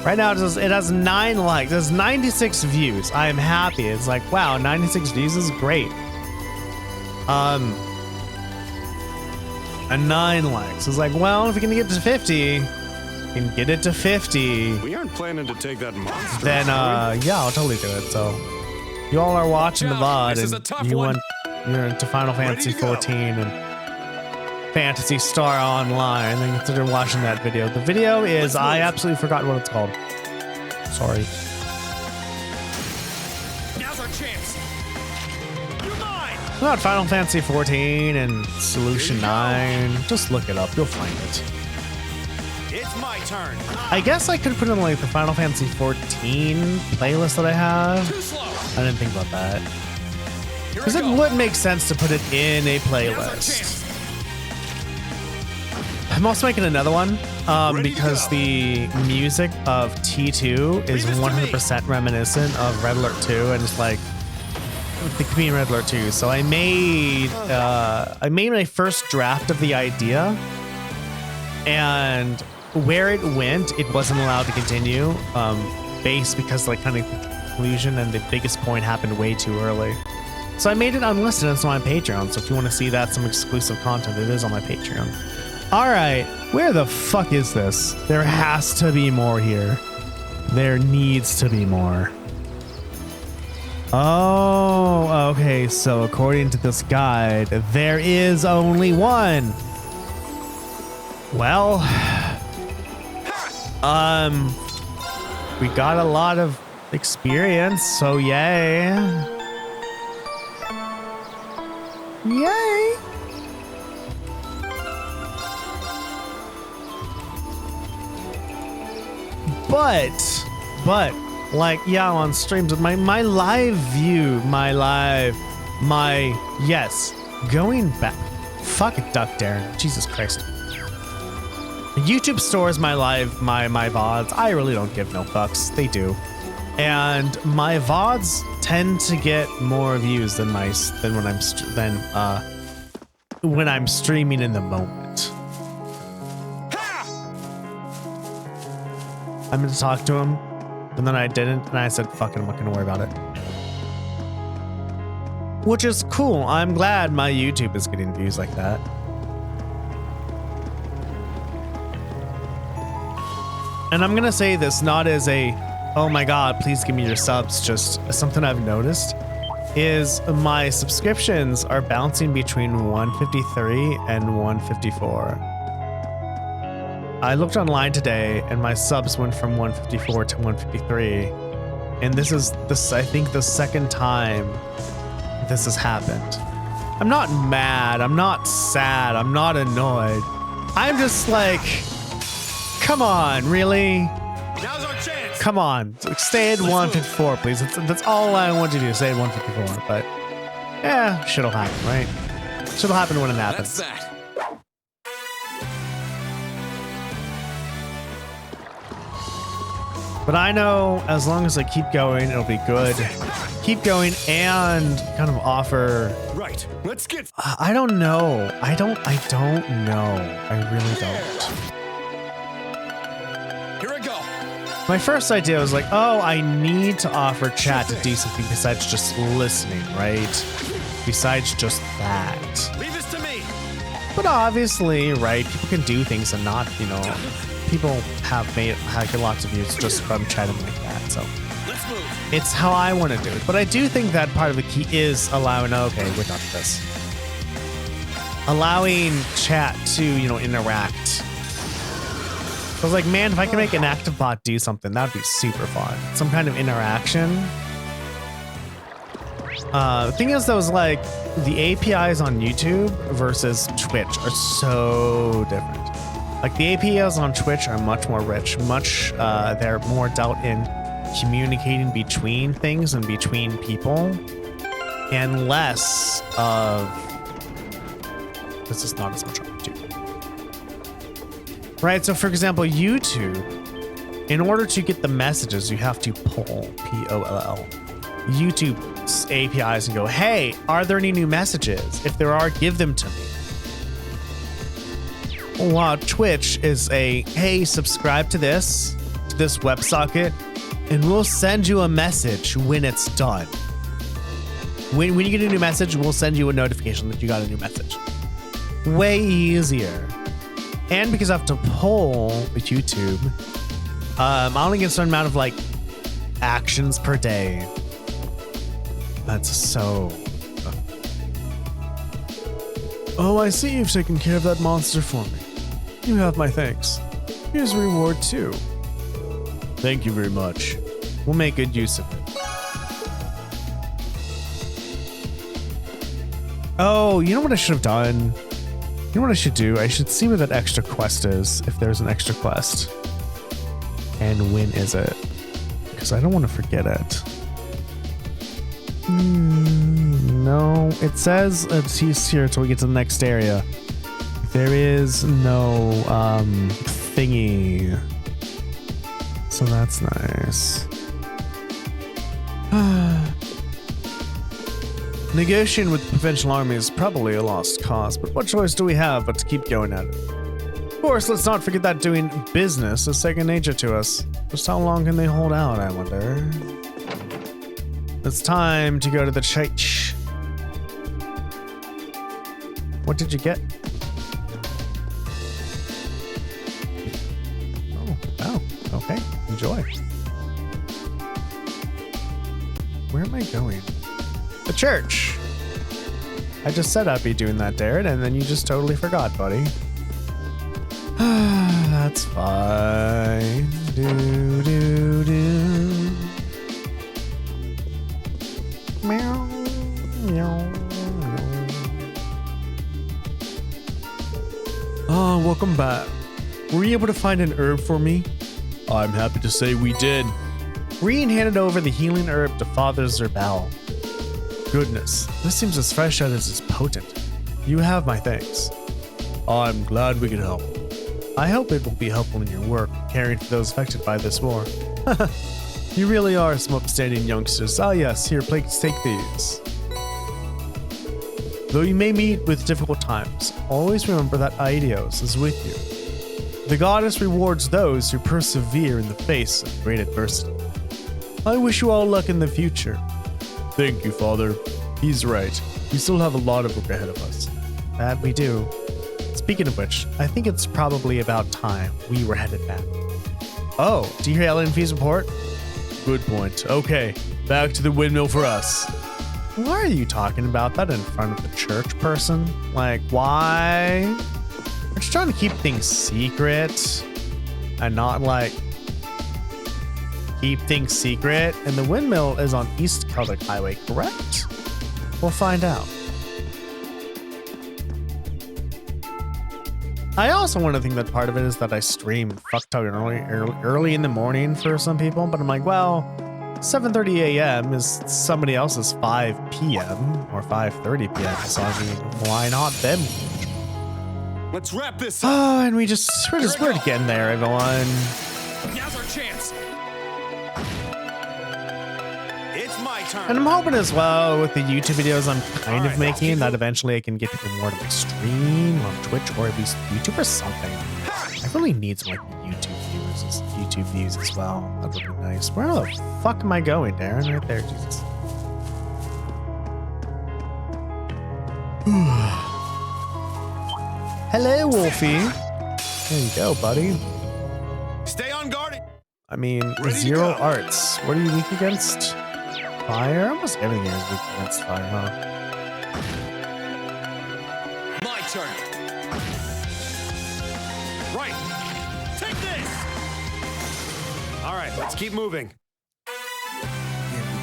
right now it has 9 likes. It has 96 views. I am happy. It's like, wow, 96 views is great. And 9 likes. It's like, well, if we can get to 50, we can get it to 50. We aren't planning to take that monster. Then yeah, I'll totally do it. So you all are watching the VOD This is a and tough you're one. into Final Fantasy to go. 14 and Phantasy Star Online, then consider watching that video. The video is, I absolutely forgot what it's called. Sorry. Now's our chance. You're mine. About Final Fantasy 14 and Solution 9. Just look it up, you'll find it. It's my turn. I guess I could put in like the Final Fantasy 14 playlist that I have. Too slow. I didn't think about that. Here Because I it go. would make sense to put it in a Now's our playlist. chance. I'm also making another one Ready to because go. the music of T2 is Leave this to me. 100% reminiscent of Red Alert 2 and it's like the comedian Red Alert 2. So I made my first draft of the idea, and where it went, it wasn't allowed to continue, based because like kind of the conclusion and the biggest point happened way too early. So I made it unlisted and it's on my Patreon. So if you want to see that, some exclusive content, it is on my Patreon. All right, where the fuck is this? There has to be more here. There needs to be more. Oh, okay. So according to this guide, there is only one. Well, we got a lot of experience, so yay. Yay. But like, yeah, on streams with my live view, yes, going back. Fuck it, Duck Darren. Jesus Christ. YouTube stores my VODs. I really don't give no fucks. They do. And my VODs tend to get more views than when I'm streaming in the moment. I'm gonna talk to him, and then I didn't, and I said, fuck it, I'm not gonna worry about it. Which is cool. I'm glad my YouTube is getting views like that. And I'm gonna say this not as a, oh my god, please give me your subs, just something I've noticed is my subscriptions are bouncing between 153 and 154. I looked online today and my subs went from 154 to 153. And this is I think the second time this has happened. I'm not mad, I'm not sad, I'm not annoyed. I'm just like, come on, really? Now's our chance. Come on, stay at 154, please. That's all I want you to do, stay at 154. But yeah, shit'll happen, right? Shit'll happen when it happens. That's that. But I know as long as I keep going, it'll be good. Keep going and kind of offer. Right. Let's get. I don't know. I don't know. I really don't. Here I go. My first idea was like, oh, I need to offer chat to do something besides just listening, right? Besides just that. Leave this to me. But obviously, right, people can do things and not, people have made lots of views just from chatting like that. So Let's move. it's how I want to do it. But I do think that part of the key is allowing, okay, we're done with this. Allowing chat to, interact. I was like, man, if I can make an active bot do something, that'd be super fun. Some kind of interaction. The thing is, though, is like the APIs on YouTube versus Twitch are so different. Like the APIs on Twitch are much more rich, they're more dealt in communicating between things and between people, and less of this is not as much on YouTube. Right, so for example, YouTube, in order to get the messages, you have to poll, P-O-L-L, YouTube's APIs and go, hey, are there any new messages? If there are, give them to me. While Twitch is a, hey, subscribe to this WebSocket, and we'll send you a message when it's done. When you get a new message, we'll send you a notification that you got a new message. Way easier. And because I have to poll with YouTube, I only get a certain amount of actions per day. That's so. Oh, I see you've taken care of that monster for me. You have my thanks. Here's a reward too. Thank you very much. We'll make good use of it. Oh, you know what I should have done? You know what I should do? I should see where that extra quest is, if there's an extra quest. And when is it? Because I don't want to forget it. No, it says it's here until we get to the next area. There is no thingy. So that's nice. Negotiating with the provincial army is probably a lost cause, but what choice do we have but to keep going at it? Of course, let's not forget that doing business is second nature to us. Just how long can they hold out, I wonder? It's time to go to the church. What did you get? Oh, okay. Enjoy. Where am I going? The church. I just said I'd be doing that, Darren, and then you just totally forgot, buddy. That's fine. Do, do, do. Meow, meow, meow. Oh, welcome back. Were you able to find an herb for me? I'm happy to say we did. Reen handed over the healing herb to Father Zerbal. Goodness, this seems as fresh as it is potent. You have my thanks. I'm glad we could help. I hope it will be helpful in your work, caring for those affected by this war. You really are some upstanding youngsters. Ah yes, here, please take these. Though you may meet with difficult times, always remember that Aidios is with you. The goddess rewards those who persevere in the face of great adversity. I wish you all luck in the future. Thank you, Father. He's right. We still have a lot of work ahead of us. That we do. Speaking of which, I think it's probably about time we were headed back. Oh, do you hear Ellen Fee's report? Good point. Okay, back to the windmill for us. Why are you talking about that in front of the church person? Like, why? Aren't you trying to keep things secret? And not, like, keep things secret? And the windmill is on East Celtic Highway, correct? We'll find out. I also want to think that part of it is that I stream fucktard early in the morning for some people, but I'm like, well, 7:30 a.m. is somebody else's 5 p.m. or 5:30 p.m. So I mean, why not them? Let's wrap this up. Oh, and we're getting there, everyone. Now's our chance. It's my turn. And I'm hoping as well with the YouTube videos I'm kind of making that eventually I can get people more to my stream on Twitch or at least YouTube or something. I really need some like YouTube views as well. That would be nice. Where the fuck am I going, Darren? Right there, Jesus. Hello, Wolfie. There you go, buddy. Stay on guard. I mean, 0 arts. What are you weak against? Fire? Almost everything is weak against fire, huh? My turn. Right. Take this. All right, let's keep moving.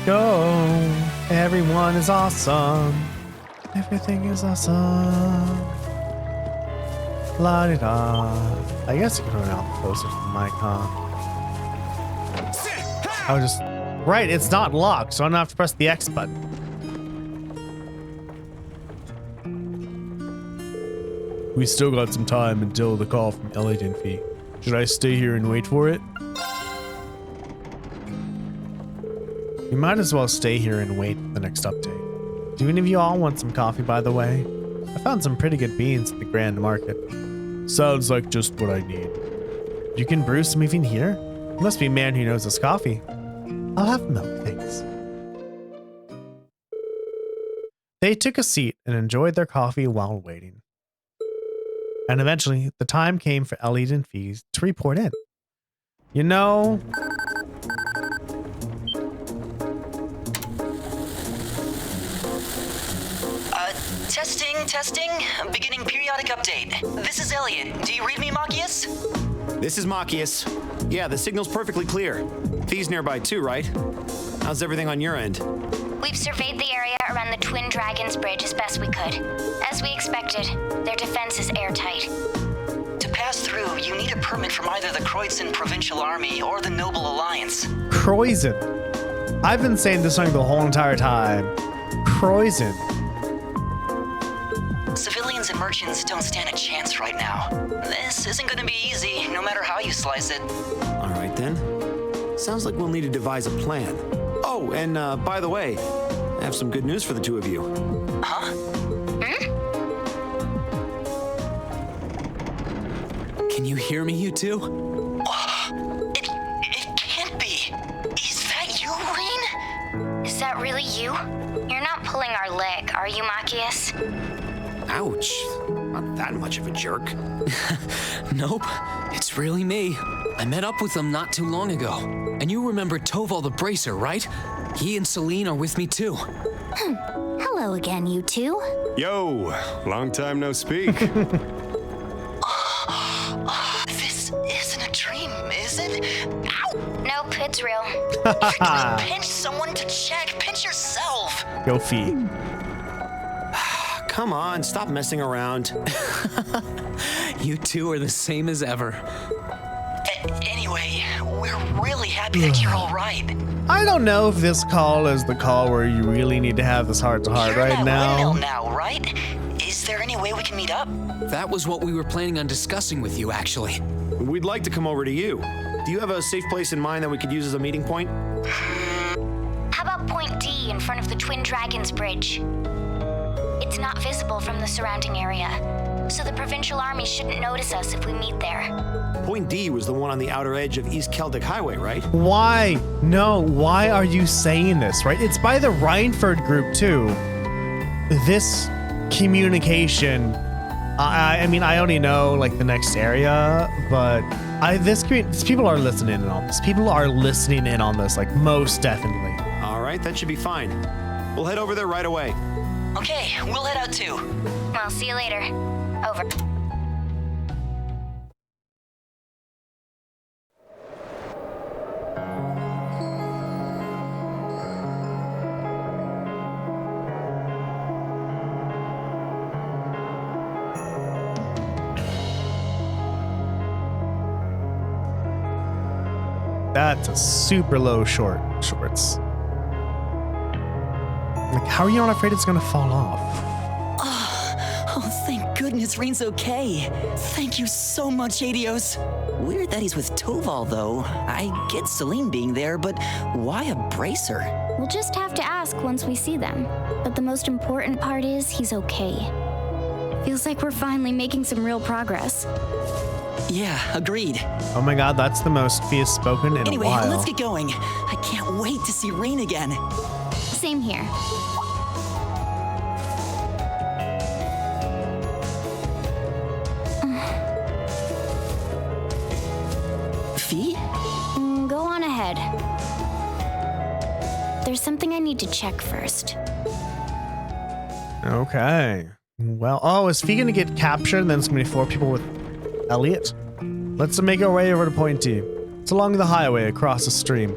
Go. Everyone is awesome. Everything is awesome. La di da. I guess you can run out closer to the mic, huh? I was just. Right, it's not locked, so I don't have to press the X button. We still got some time until the call from Ellie. Should I stay here and wait for it? We might as well stay here and wait for the next update. Do any of you all want some coffee, by the way? I found some pretty good beans at the Grand Market. Sounds like just what I need. You can brew some even here? You must be a man who knows his coffee. I'll have milk, thanks. They took a seat and enjoyed their coffee while waiting. And eventually, the time came for Elliot and Fees to report in. You know... Testing. Beginning periodic update. This is Elliot. Do you read me, Machias? This is Machias. Yeah, the signal's perfectly clear. Fee's nearby too, right? How's everything on your end? We've surveyed the area around the Twin Dragons Bridge as best we could. As we expected, their defense is airtight. To pass through, you need a permit from either the Kreutzen Provincial Army or the Noble Alliance. Kreuzen. I've been saying this song the whole entire time. Kreuzen. Civilians and merchants don't stand a chance right now. This isn't going to be easy, no matter how you slice it. All right then. Sounds like we'll need to devise a plan. Oh, and by the way, I have some good news for the two of you. Huh? Can you hear me, you two? It can't be. Is that you, Rain? Is that really you? You're not pulling our leg, are you, Machias? Ouch. Not that much of a jerk. Nope, it's really me. I met up with them not too long ago. And you remember Toval the Bracer, right? He and Celine are with me too. Hello again, you two. Yo, long time no speak. This isn't a dream, is it? Ow! Nope, it's real. If you're gonna pinch someone to check, pinch yourself. Go Fee. Come on, stop messing around. You two are the same as ever. Anyway, we're really happy that you're all right. I don't know if this call is the call where you really need to have this heart-to-heart You're right in that windmill now. now, right? Is there any way we can meet up? That was what we were planning on discussing with you, actually. We'd like to come over to you. Do you have a safe place in mind that we could use as a meeting point? How about Point D in front of the Twin Dragons Bridge? It's not visible from the surrounding area, so the Provincial Army shouldn't notice us if we meet there. Point D was the one on the outer edge of East Celtic Highway, right? Why? No, why are you saying this, right? It's by the Rhineford group, too. This communication, I mean, I only know, like, the next area, but these people are listening in on this. People are listening in on this, like, most definitely. All right, that should be fine. We'll head over there right away. Okay, we'll head out too. Well, see you later. Over. That's a super low shorts. Like, how are you not afraid it's gonna fall off? Oh, thank goodness Rain's okay. Thank you so much, Adios. Weird that he's with Toval, though. I get Celine being there, but why a bracer? We'll just have to ask once we see them. But the most important part is he's okay. Feels like we're finally making some real progress. Yeah, agreed. Oh my god, that's the most Fee has spoken in Anyway, a while. let's get going. I can't wait to see Rain again. Same here. Fee? Go on ahead. There's something I need to check first. Okay. Well, is Fee gonna get captured and then it's gonna be 4 people with Elliot? Let's make our way over to Point D. It's along the highway across the stream.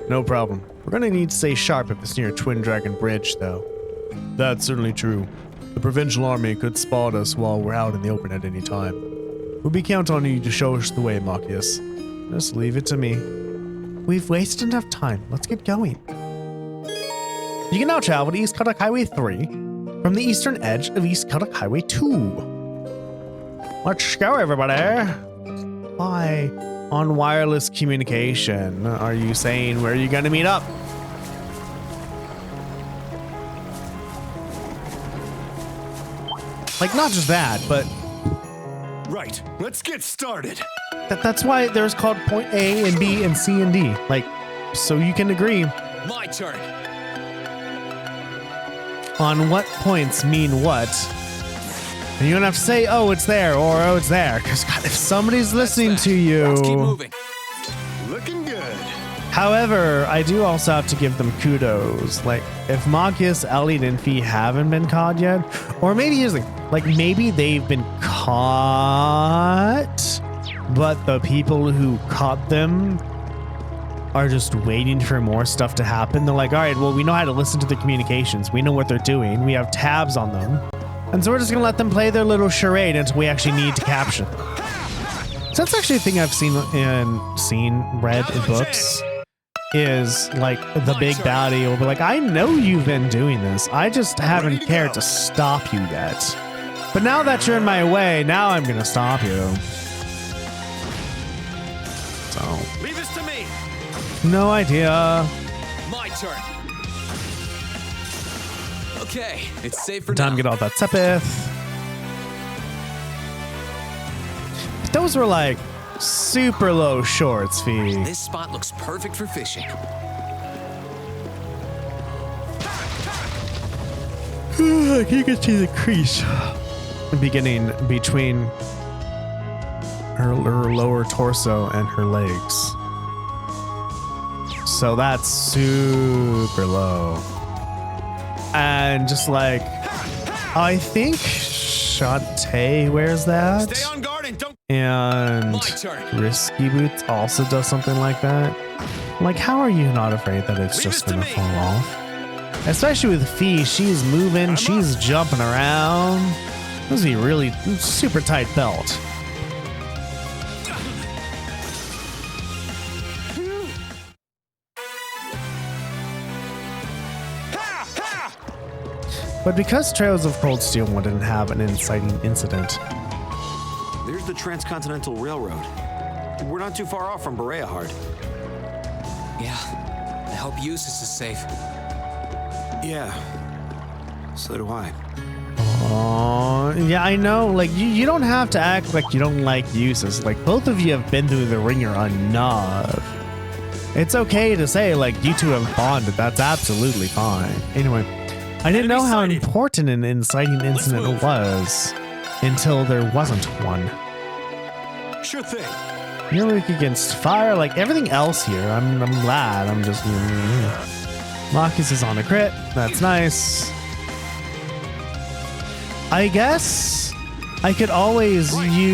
No problem. We're gonna need to stay sharp if it's near Twin Dragon Bridge, though. That's certainly true. The Provincial Army could spot us while we're out in the open at any time. We'll be counting on you to show us the way, Machias. Just leave it to me. We've wasted enough time. Let's get going. You can now travel to East Celtic Highway 3 from the eastern edge of East Celtic Highway 2. Let's go, everybody. Why, on wireless communication, are you saying where are you going to meet up? Like, not just that, but Right, let's get started. that's why there's called point A and B and C and D. Like, so you can agree My turn. on what points mean what. And you don't have to say, oh, it's there, or oh, it's there. Because, God, if somebody's listening to you. Let's keep moving. Looking good. However, I do also have to give them kudos. Like, if Marcus, Elliot, and Fee haven't been caught yet, or maybe here's the thing, like maybe they've been caught, but the people who caught them are just waiting for more stuff to happen. They're like, all right, well, we know how to listen to the communications. We know what they're doing. We have tabs on them. And so we're just going to let them play their little charade until we actually need to capture them. So that's actually a thing I've read in books. Is like the big baddie will be like, I know you've been doing this. I just haven't cared to stop you yet. But now that you're in my way, now I'm gonna stop you. So. Leave this to me. No idea. My turn. Okay, it's safe for Time now. to get all that Sepith. Those were like super low shorts, Fee. This spot looks perfect for fishing. You can see the crease beginning between her lower torso and her legs. So that's super low. And just like, I think Shantae wears that. Stay on guard and don't. And My turn. Risky Boots also does something like that. Like, how are you not afraid that it's Leave just this to gonna me. fall off? Especially with Fee, she's moving, she's jumping around. This is a really super tight belt. But because Trails of Cold Steel didn't have an inciting incident, There's the Transcontinental Railroad. We're not too far off from Berea Hard. Yeah, I hope Eustace is safe. Yeah. So do I. yeah, I know. Like, you don't have to act like you don't like Eustace. Like, both of you have been through the ringer enough. It's okay to say, like, you two have bonded. That's absolutely fine. Anyway, I didn't know how important an inciting incident was until there wasn't one. Sure thing. You're weak against fire, like everything else here. I'm glad. I'm just. Marcus is on a crit. That's nice. I guess I could always use.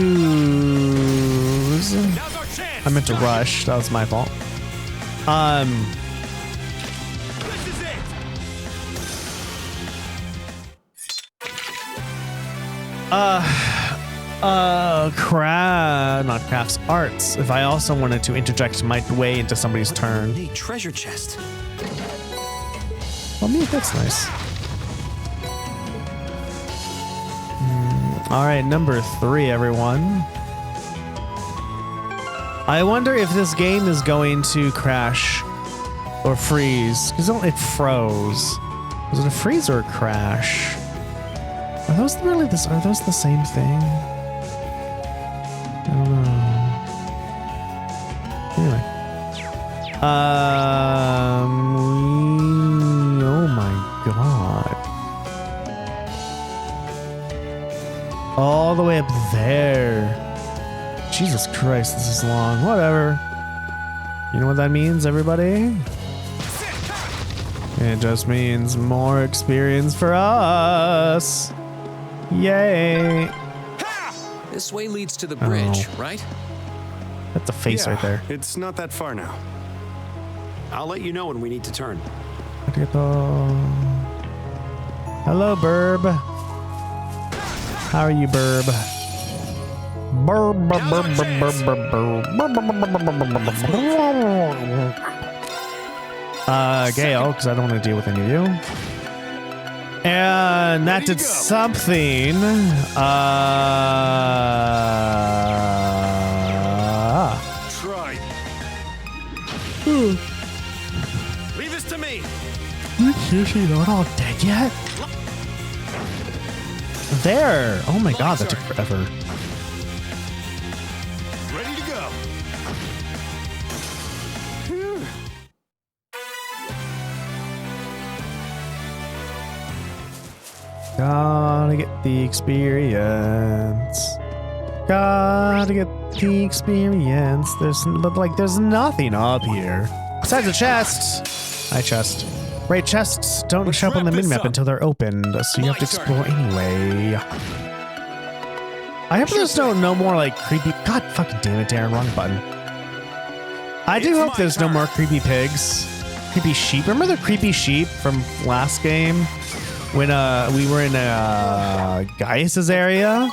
Now's our chance. I meant to rush. That was my fault. This is it. Not crafts, arts. If I also wanted to interject my way into somebody's turn. Hey, treasure chest. Well, me, that's nice. All right, number 3, everyone. I wonder if this game is going to crash or freeze. Because it froze. Was it a freeze or a crash? Are those really this? Are those the same thing? I don't know. Anyway. Oh my god. All the way up there. Jesus Christ, this is long. Whatever. You know what that means, everybody? It just means more experience for us. Yay. This way leads to the bridge, right? That's a face Yeah, right there. It's not that far now. I'll let you know when we need to turn. Hello, Burb. How are you, Burb? Burb, burb, burb, burb, burb, burb, burb. Gale, because I don't want to deal with any of you. And that did something. Try. Leave this to me. You seriously not all dead yet? There. Oh my god, that took forever. Ready to go. Gotta get the experience. Gotta get the experience. There's nothing up here. Besides the chest. Hi, chest. Right, chests don't show up on the minimap until they're opened, so you have to explore anyway. I hope there's no more like creepy. God fucking damn it, Darren, wrong button. I do hope there's no more creepy pigs, creepy sheep. Remember the creepy sheep from last game when we were in Gaius's area?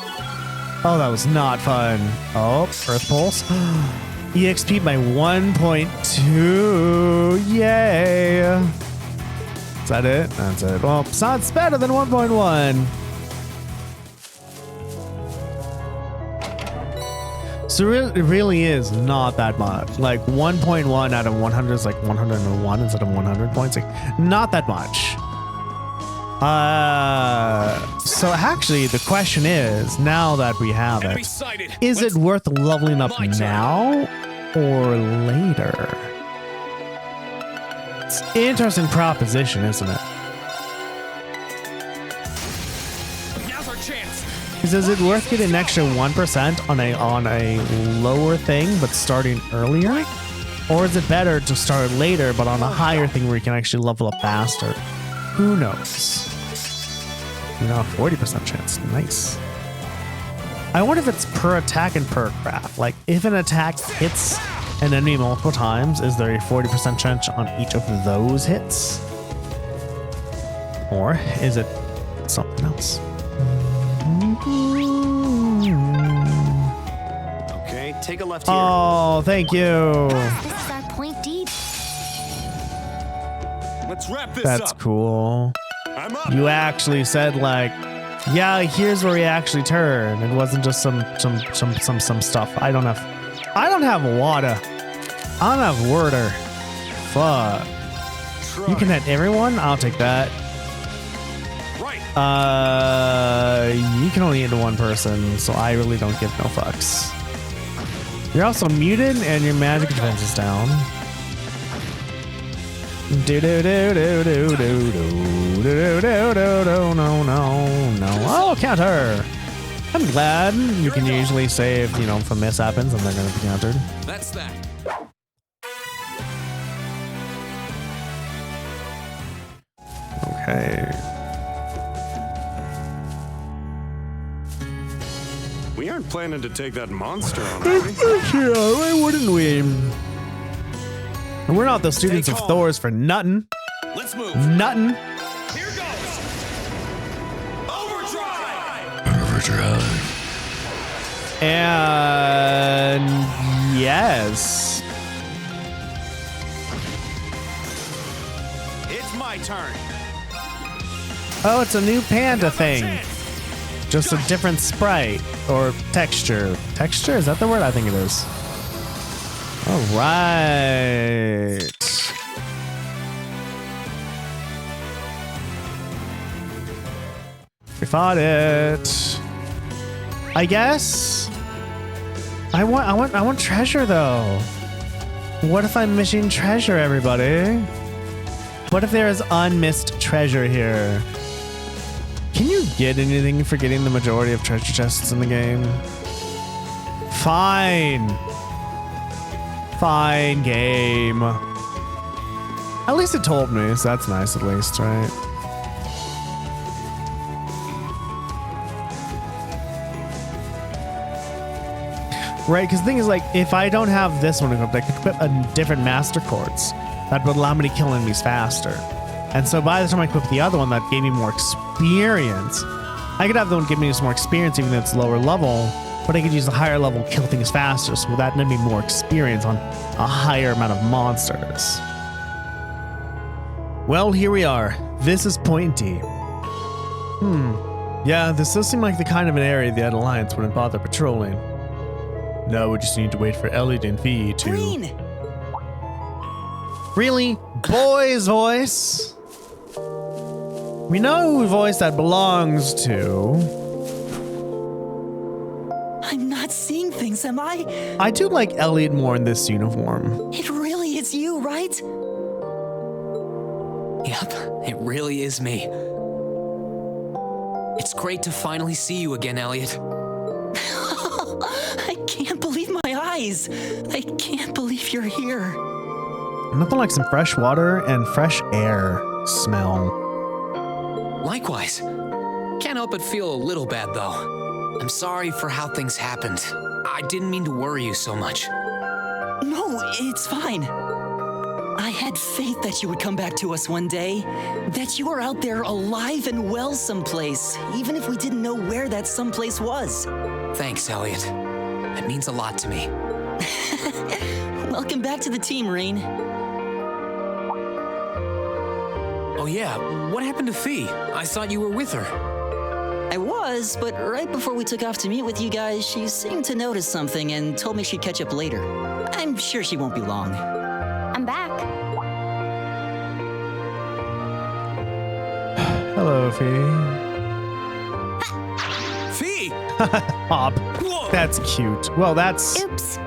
Oh, that was not fun. Oh, Earth Pulse. EXP by 1.2. Yay. Is that it? That's it. Well, it's better than 1.1. So it really is not that much. Like 1.1 out of 100 is like 101 instead of 100 points. Like not that much. So actually the question is, now that we have it, is it worth leveling up now or later? It's an interesting proposition, isn't it? Is it worth getting an extra 1% on a lower thing but starting earlier? Or is it better to start later but on a higher thing where you can actually level up faster? Who knows? You know, 40% chance. Nice. I wonder if it's per attack and per craft. Like, if an attack hits an enemy multiple times, is there a 40% chance on each of those hits? Or is it something else? Okay, take a left here. Oh, thank you. This is our point D. Let's wrap this That's up. cool. I'm up. You actually said like, yeah, here's where you actually turn. It wasn't just some stuff. I don't have water. I don't have water. Fuck. You can hit everyone? I'll take that. Right. You can only hit one person, so I really don't give no fucks. You're also muted and your magic defense is down. Do do do do do do do do do do do no no. Oh, counter. I'm glad you can usually save, you know, if a miss happens and they're gonna be countered. That's that. Okay. We aren't planning to take that monster on, are we? Yeah, why wouldn't we? We're not the students of Thor's for nothing. Let's move. Nothing. Here goes. Overdrive. And yes. It's my turn. Oh, it's a new panda thing. Just a different sprite or texture. Texture? Is that the word? I think it is. All right. We fought it. I guess. I want treasure though. What if I'm missing treasure, everybody? What if there is unmissed treasure here? Can you get anything for getting the majority of treasure chests in the game? Fine. Fine, game. At least it told me, so that's nice at least, right? Right, because the thing is, like, if I don't have this one equipped, I could equip a different Master Quartz that would allow me to kill enemies faster. And so by the time I equip the other one that gave me more experience, I could have the one give me some more experience even though it's lower level, but I could use the higher level to kill things faster, so that would be more experience on a higher amount of monsters. Well, here we are. This is Point D. Yeah, this does seem like the kind of an area the Alliance wouldn't bother patrolling. Now we just need to wait for Elliot and Fee to... Green! Really? Boy's voice? We know who voice that belongs to. I'm not seeing things, am I? I do like Elliot more in this uniform. It really is you, right? Yep, it really is me. It's great to finally see you again, Elliot. I can't believe my eyes. I can't believe you're here. Nothing like some fresh water and fresh air smell. Likewise. Can't help but feel a little bad, though. I'm sorry for how things happened. I didn't mean to worry you so much. No, it's fine. I had faith that you would come back to us one day. That you are out there alive and well someplace, even if we didn't know where that someplace was. Thanks, Elliot. It means a lot to me. Welcome back to the team, Rain. Oh yeah, what happened to Fee? I thought you were with her. I was, but right before we took off to meet with you guys, she seemed to notice something and told me she'd catch up later. I'm sure she won't be long. I'm back. Hello, Fee. Fee! Pop. That's cute. Well, that's Oops.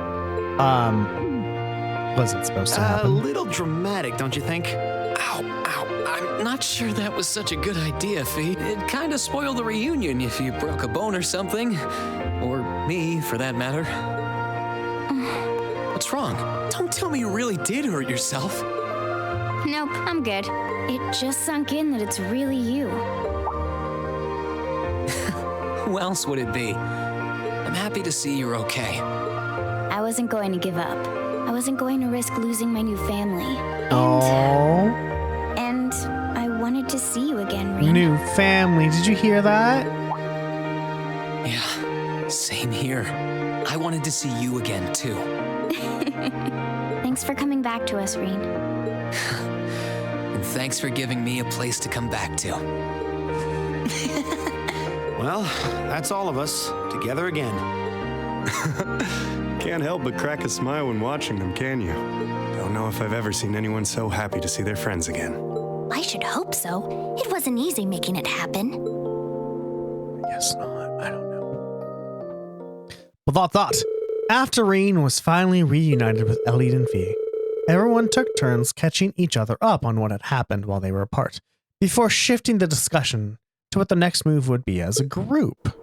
wasn't supposed to A happen. little dramatic, don't you think? Ow, ow. I'm not sure that was such a good idea, Fee. It'd kind of spoil the reunion if you broke a bone or something. Or me, for that matter. What's wrong? Don't tell me you really did hurt yourself. Nope, I'm good. It just sunk in that it's really you. Who else would it be? I'm happy to see you're okay. I wasn't going to give up. I wasn't going to risk losing my new family. Oh, And I wanted to see you again, Rain. new family. Did you hear that? Yeah, same here. I wanted to see you again, too. Thanks for coming back to us, Rain. And thanks for giving me a place to come back to. Well, that's all of us, together again. Can't help but crack a smile when watching them, can you? Don't know if I've ever seen anyone so happy to see their friends again. I should hope so. It wasn't easy making it happen. I guess not. I don't know. Well, thought. After Rain was finally reunited with Elliot and Fee, everyone took turns catching each other up on what had happened while they were apart, before shifting the discussion to what the next move would be as a group.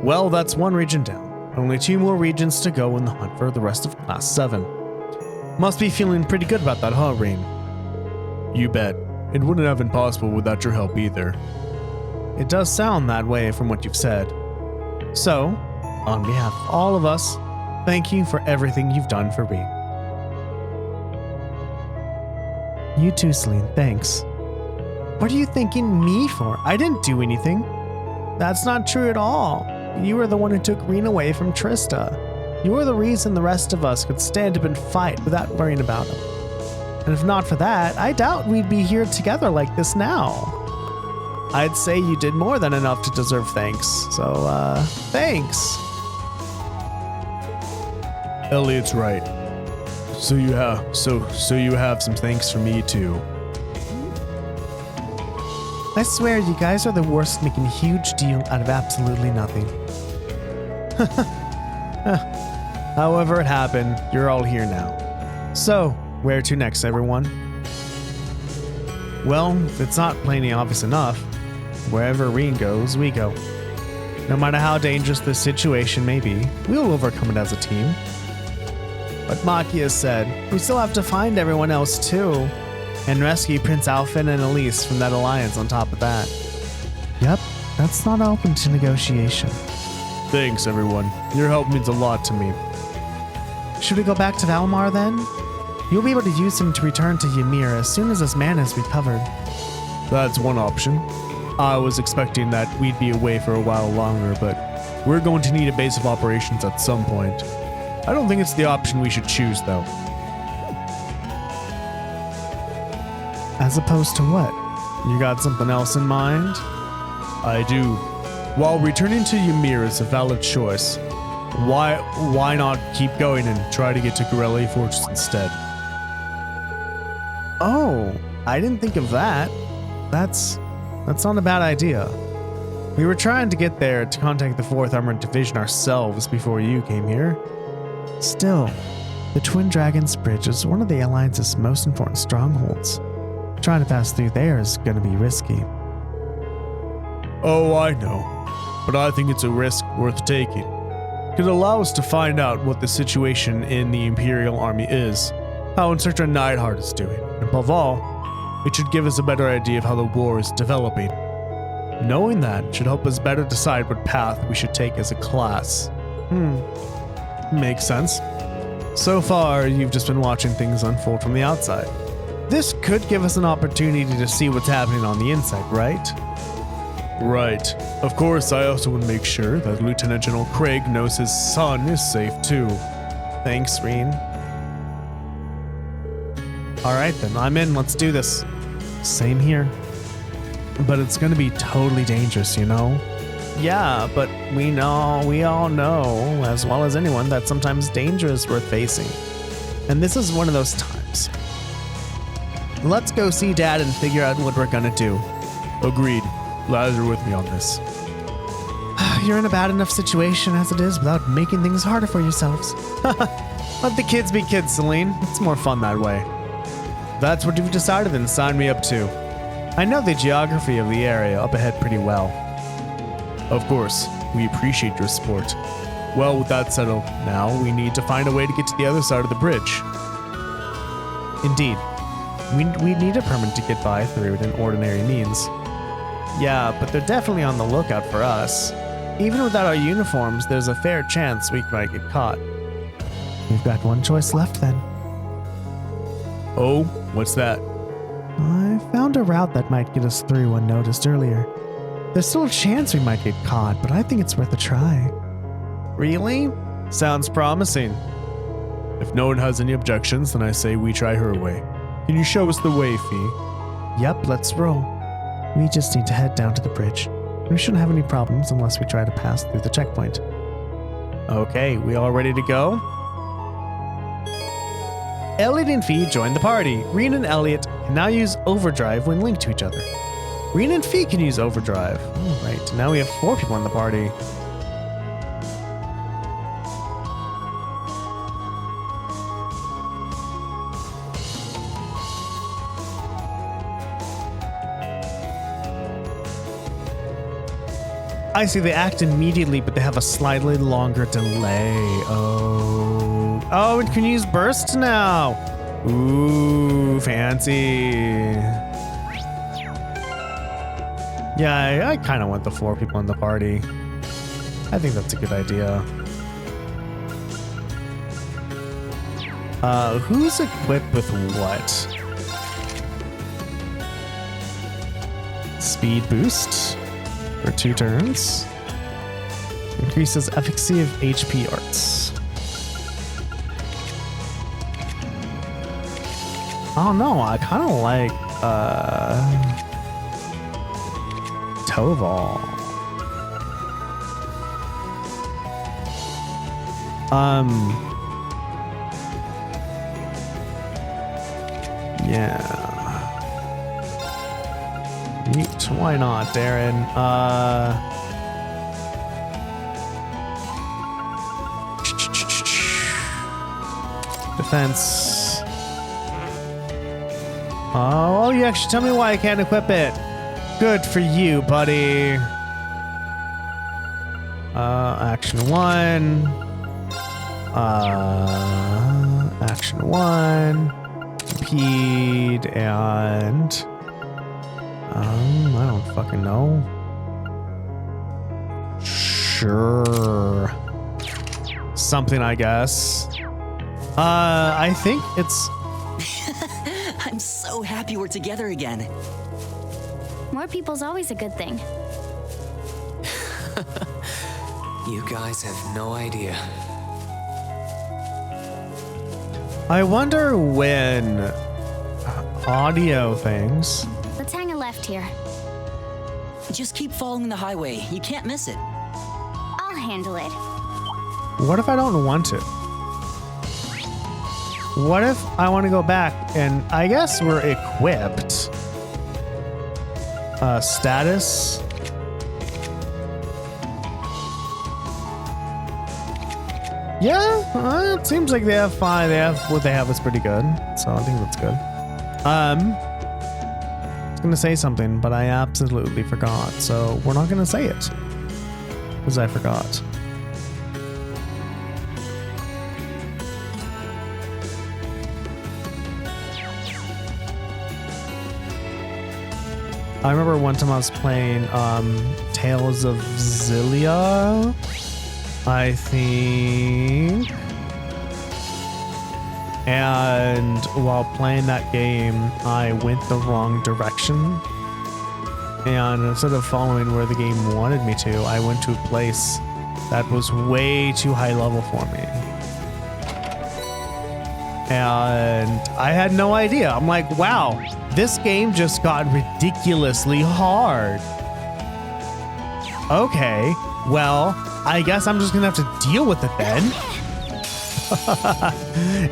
Well, that's one region down. Only 2 more regions to go in the hunt for the rest of Class 7. Must be feeling pretty good about that, huh, Rain? You bet. It wouldn't have been possible without your help either. It does sound that way from what you've said. So, on behalf of all of us, thank you for everything you've done for Rain. You too, Celine, thanks. What are you thanking me for? I didn't do anything. That's not true at all. You were the one who took Rain away from Trista. You were the reason the rest of us could stand up and fight without worrying about him. And if not for that, I doubt we'd be here together like this now. I'd say you did more than enough to deserve thanks. So, thanks. Elliot's right. So you have some thanks for me too. I swear you guys are the worst, making a huge deal out of absolutely nothing. However it happened, you're all here now. So, where to next, everyone? Well, if it's not plainly obvious enough, wherever Rain goes, we go. No matter how dangerous this situation may be, we'll overcome it as a team. But Makia said, we still have to find everyone else too, and rescue Prince Alfin and Elise from that alliance on top of that. Yep, that's not open to negotiation. Thanks, everyone. Your help means a lot to me. Should we go back to Valmar then? You'll be able to use him to return to Ymir as soon as his mana is recovered. That's one option. I was expecting that we'd be away for a while longer, but we're going to need a base of operations at some point. I don't think it's the option we should choose, though. As opposed to what? You got something else in mind? I do. While returning to Ymir is a valid choice, why not keep going and try to get to Gorelli Fortress instead? Oh, I didn't think of that. That's not a bad idea. We were trying to get there to contact the 4th Armored Division ourselves before you came here. Still, the Twin Dragons Bridge is one of the Alliance's most important strongholds. Trying to pass through there is going to be risky. Oh, I know. But I think it's a risk worth taking. could allow us to find out what the situation in the Imperial Army is, how Inspector Neidhart is doing, and above all, it should give us a better idea of how the war is developing. Knowing that should help us better decide what path we should take as a class. Makes sense. So far, you've just been watching things unfold from the outside. This could give us an opportunity to see what's happening on the inside, right? Right. Of course, I also want to make sure that Lieutenant General Craig knows his son is safe too. Thanks, Reen. Alright then, I'm in. Let's do this. Same here. But it's gonna be totally dangerous, you know? Yeah, but we all know, as well as anyone, that sometimes danger is worth facing. And this is one of those times. Let's go see Dad and figure out what we're gonna do. Agreed. Glad you're with me on this. You're in a bad enough situation as it is without making things harder for yourselves. Let the kids be kids, Celine. It's more fun that way. If that's what you've decided, then sign me up too. I know the geography of the area up ahead pretty well. Of course, we appreciate your support. Well, with that settled, now we need to find a way to get to the other side of the bridge. Indeed. We need a permit to get by through it in ordinary means. Yeah, but they're definitely on the lookout for us. Even without our uniforms, there's a fair chance we might get caught. We've got one choice left then. Oh, what's that? I found a route that might get us through unnoticed earlier. There's still a chance we might get caught, but I think it's worth a try. Really? Sounds promising. If no one has any objections, then I say we try her way. Can you show us the way, Fee? Yep, let's roll. We just need to head down to the bridge. We shouldn't have any problems unless we try to pass through the checkpoint. Okay, we all ready to go? Elliot and Fee join the party. Reen and Elliot can now use overdrive when linked to each other. Reen and Fee can use overdrive. All right, now we have 4 people in the party. I see, they act immediately, but they have a slightly longer delay. Oh, it can use burst now. Ooh, fancy. Yeah, I kind of want the 4 people in the party. I think that's a good idea. Who's equipped with what? Speed boost for 2 turns. Increases efficacy of HP arts. Oh no, I kind of like Toval. Yeah. Neat. Why not, Darren? Defense. Oh, you actually tell me why I can't equip it. Good for you, buddy. Action 1. Action 1. Impede and I don't fucking know. Sure. Something, I guess. I think it's... I'm so happy we're together again. More people's always a good thing. You guys have no idea. I wonder when audio things... Let's hang a left here. Just keep following the highway. You can't miss it. I'll handle it. What if I don't want to? What if I want to go back and I guess we're equipped? Status. Yeah, it seems like they have 5. They have what they have is pretty good, so I think that's good. I was gonna say something, but I absolutely forgot, so we're not gonna say it because I forgot. I remember one time I was playing Tales of Zillia, I think. And while playing that game, I went the wrong direction. And instead of following where the game wanted me to, I went to a place that was way too high level for me. And I had no idea. I'm like, wow, this game just got ridiculously hard. Okay, well, I guess I'm just gonna have to deal with it then.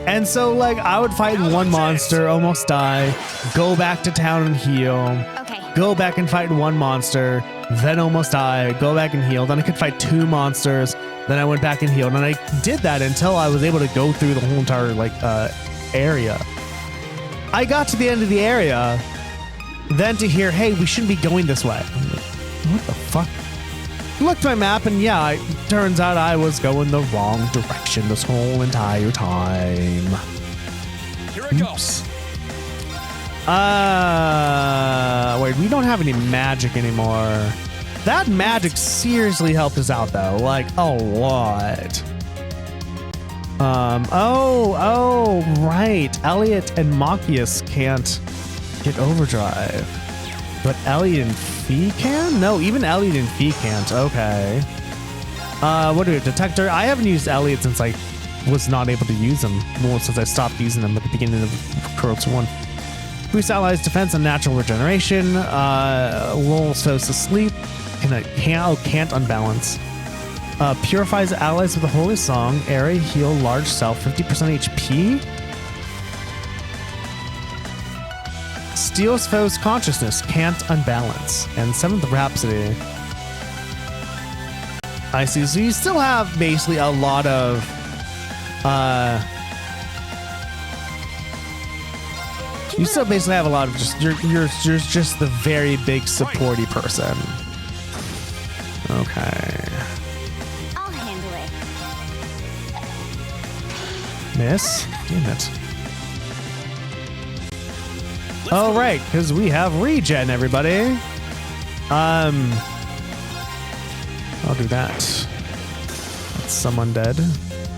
And so, like, I would fight one monster, almost die, go back to town and heal. Okay. Go back and fight one monster, then almost die, go back and heal. Then I could fight two monsters, then I went back and healed. And I did that until I was able to go through the whole entire, like, area. I got to the end of the area, then to hear, hey, we shouldn't be going this way. I'm like, what the fuck? Looked at my map, and yeah, it turns out I was going the wrong direction this whole entire time. Here I go. Oops. Wait, we don't have any magic anymore. That magic seriously helped us out though, like a lot. Oh, right. Elliot and Machias can't get overdrive, but Elliot and Fee can? No, even Elliot and Fee can't. Okay. What do we have? Detector? I haven't used Elliot since I was not able to use him. Well, since I stopped using them at the beginning of Kurtz 1. Boost allies' defense and natural regeneration. Lulls foes to sleep. Can't unbalance. Purifies allies with a holy song. Area heal large self 50% HP. Steals foes consciousness. Can't unbalance. And 7th Rhapsody. I see. So you still have basically a lot of you still basically have a lot of just you're just the very big supporty person. Okay. I'll handle it. Miss? Damn it. Oh, right, because we have regen, everybody. I'll do that. That's someone dead.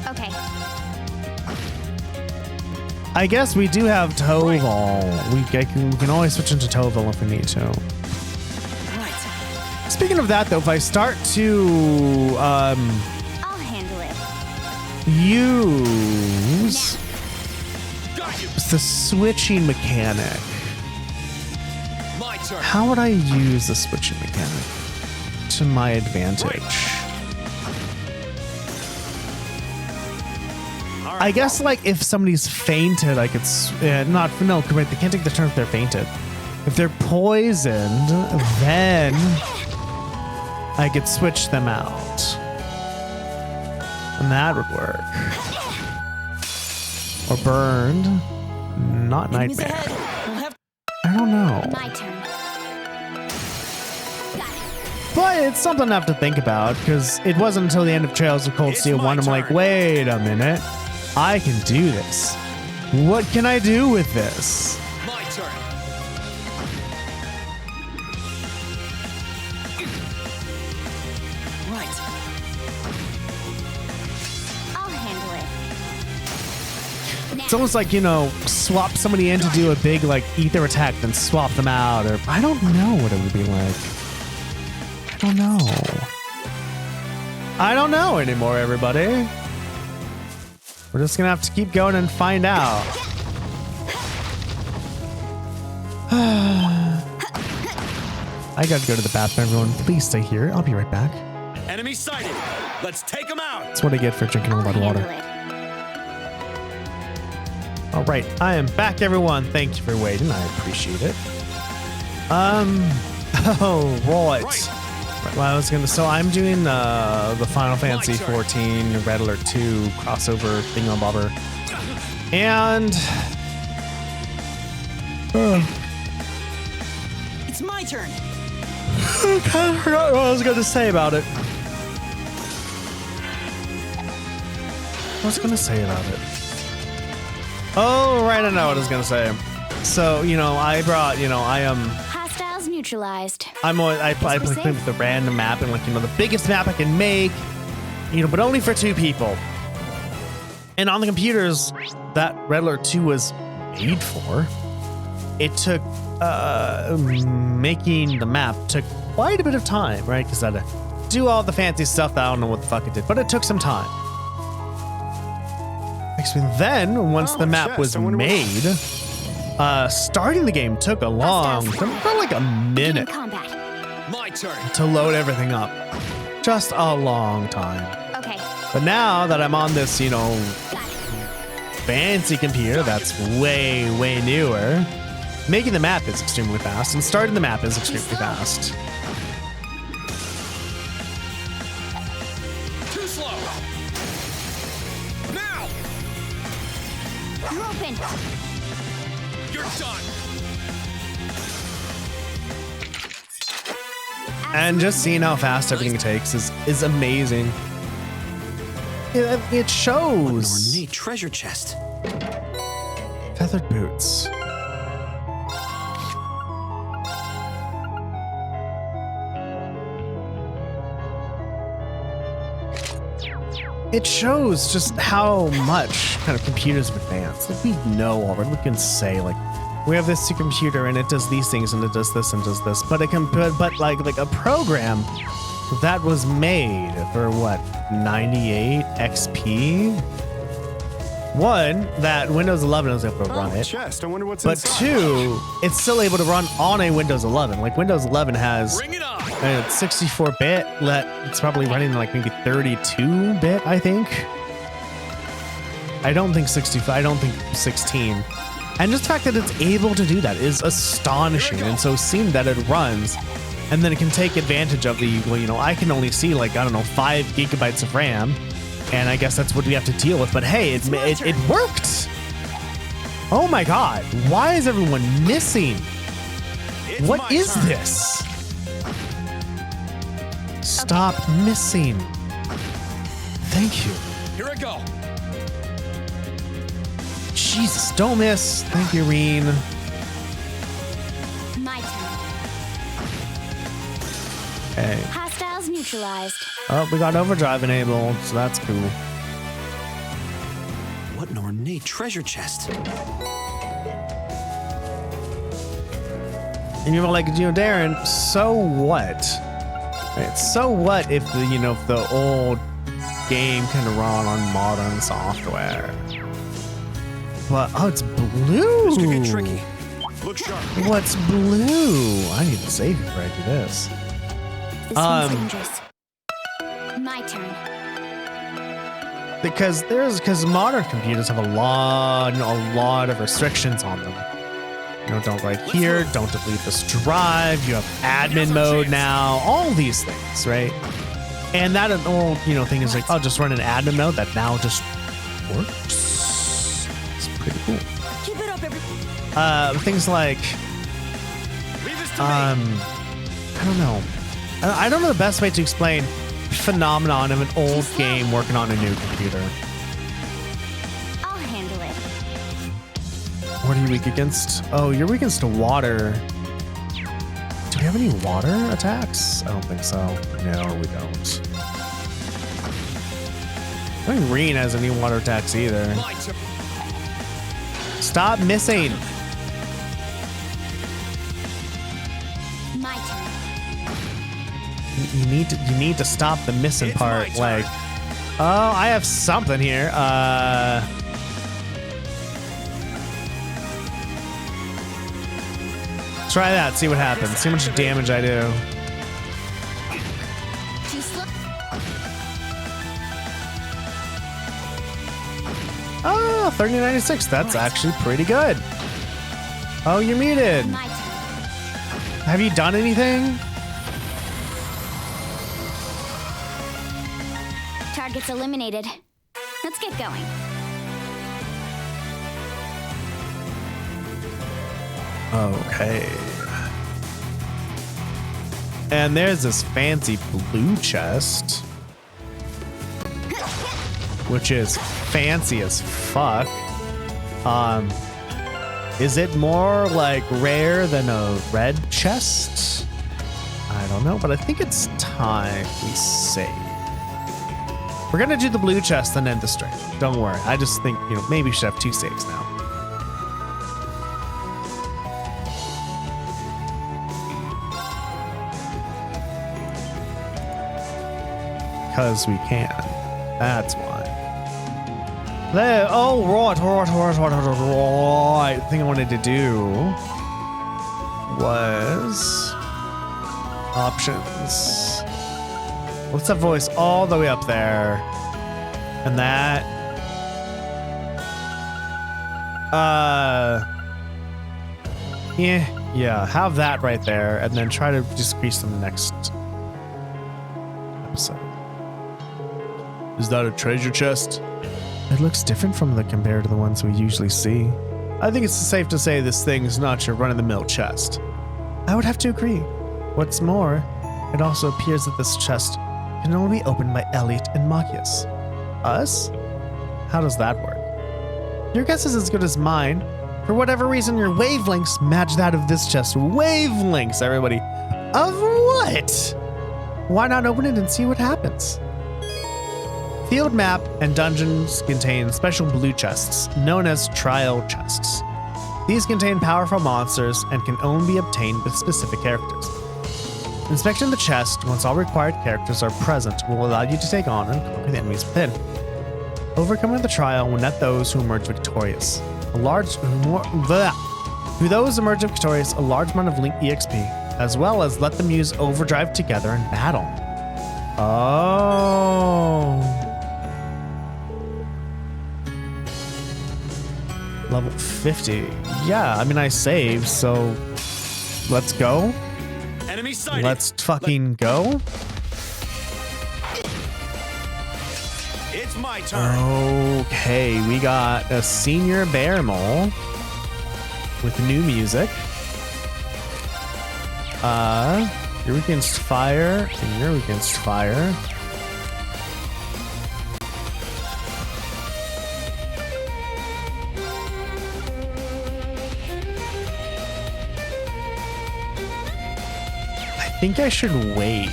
Okay. I guess we do have Toval. We can always switch into Toval if we need to. Speaking of that, though, if I start to I'll handle it. use the switching mechanic, My turn. how would I use the switching mechanic to my advantage? I guess, like, if somebody's fainted, I could no, correct. They can't take the turn if they're fainted. If they're poisoned, then I could switch them out, and that would work. Or burned, not nightmare. I don't know, My turn. Got it. but it's something I have to think about because it wasn't until the end of Trails of Cold Steel 1 I'm like, wait a minute. I can do this. What can I do with this? My turn. Right. I'll handle it. It's almost like, swap somebody in to do a big, like, ether attack, then swap them out, or I don't know what it would be like. I don't know. I don't know anymore, everybody. We're just gonna have to keep going and find out. I gotta go to the bathroom, everyone. Please stay here. I'll be right back. Enemy sighted. Let's take them out. That's what I get for drinking a I'll lot of water. handle it. All right, I am back, everyone. Thank you for waiting. I appreciate it. Oh, right. Well, so I'm doing the Final Fantasy 14 Red Alert 2 crossover thingamabobber. And It's my turn. I kind of forgot what I was going to say about it. Oh, right, I know what I was going to say. So, I brought, I am... Hostiles neutralized. neutralized. I play with the random map and like, you know, the biggest map I can make, you know, but only for 2 people. And on the computers that Red Alert 2 was made for, it took, making the map took quite a bit of time, right? Because I had to do all the fancy stuff that I don't know what the fuck it did, but it took some time. Then, once the map was made, starting the game took a long, about like a minute My turn. to load everything up. Just a long time. Okay. But now that I'm on this, you know, fancy computer that's way, way newer, making the map is extremely fast, and starting the map is extremely fast. Too slow. Now. You're open. You're done. And just seeing how fast everything takes is amazing. It shows. Ornate treasure chest. Feathered boots. It shows just how much kind of computers have advanced. Like, we know already. We can say like, we have this computer and it does these things and it does this and does this. But it can, but like a program that was made for what, 98 XP. One, that Windows 11 was able to run it. Chest. I wonder what's But inside. 2, it's still able to run on a Windows 11. Like Windows 11 has Bring it on. 64-bit. It's probably running like maybe 32-bit, I think. I don't think 65. I don't think 16. And just the fact that it's able to do that is astonishing. And so seeing that it runs, and then it can take advantage of the, well, you know, I can only see like, I don't know, 5 gigabytes of RAM. And I guess that's what we have to deal with. But hey, it worked. Oh my God. Why is everyone missing? What is this? Stop missing. Thank you. Here I go. Jesus, don't miss. Thank you, Reen. My turn. Okay. Hostiles neutralized. Oh, we got overdrive enabled, so that's cool. What an ornate treasure chest. And you're like, you know, Darren, so what? Right, so what if the, you know, if the old game can run on modern software? But oh, it's blue. This could get tricky. Look sharp. What's blue? I need to save before I do this. This one's dangerous. My turn. Because modern computers have a lot of restrictions on them. You know, don't write here, don't delete this drive, you have admin mode now, all these things, right? And that whole, you know, thing is like, oh, just run an admin mode that now just works. It's pretty cool. Keep it up, everyone. Things like, I don't know. I don't know the best way to explain phenomenon of an old game working on a new computer. I'll handle it. What are you weak against? Oh, you're weak against water. Do we have any water attacks? I don't think so. No, we don't. I don't think Reen has any water attacks either. Stop missing. My turn. You need to stop the missing part. Like, oh, I have something here. Try that. See what happens. See how much damage I do. Too slow. Oh, 3096. That's actually pretty good. Oh, you're muted. My turn. Have you done anything? Targets eliminated. Let's get going. Okay. And there's this fancy blue chest, which is fancy as fuck. Is it more like rare than a red chest? I don't know, but I think it's time we save. We're gonna do the blue chest and end the stream. Don't worry. I just think, maybe we should have 2 saves now. Because we can. That's why. There. Oh, right. The thing I wanted to do was options. Let's have voice all the way up there. And that. Yeah. Have that right there, and then try to just increase them next episode. Is that a treasure chest? It looks different from compared to the ones we usually see. I think it's safe to say this thing is not your run-of-the-mill chest. I would have to agree. What's more, it also appears that this chest can only be opened by Elliot and Machias. Us? How does that work? Your guess is as good as mine. For whatever reason, your wavelengths match that of this chest. Wavelengths, everybody. Of what? Why not open it and see what happens? Field map and dungeons contain special blue chests, known as trial chests. These contain powerful monsters and can only be obtained with specific characters. Inspecting the chest, once all required characters are present, will allow you to take on and conquer the enemies within. Overcoming the trial will net those who emerge victorious. A large amount of Link EXP, as well as let them use Overdrive together in battle. Oh. Level 50. Yeah, I mean, I saved, so let's go. Enemy sighted. Let's fucking go. It's my turn. Okay, we got a senior bear mole with new music. You're against fire, and you're against fire. I think I should wait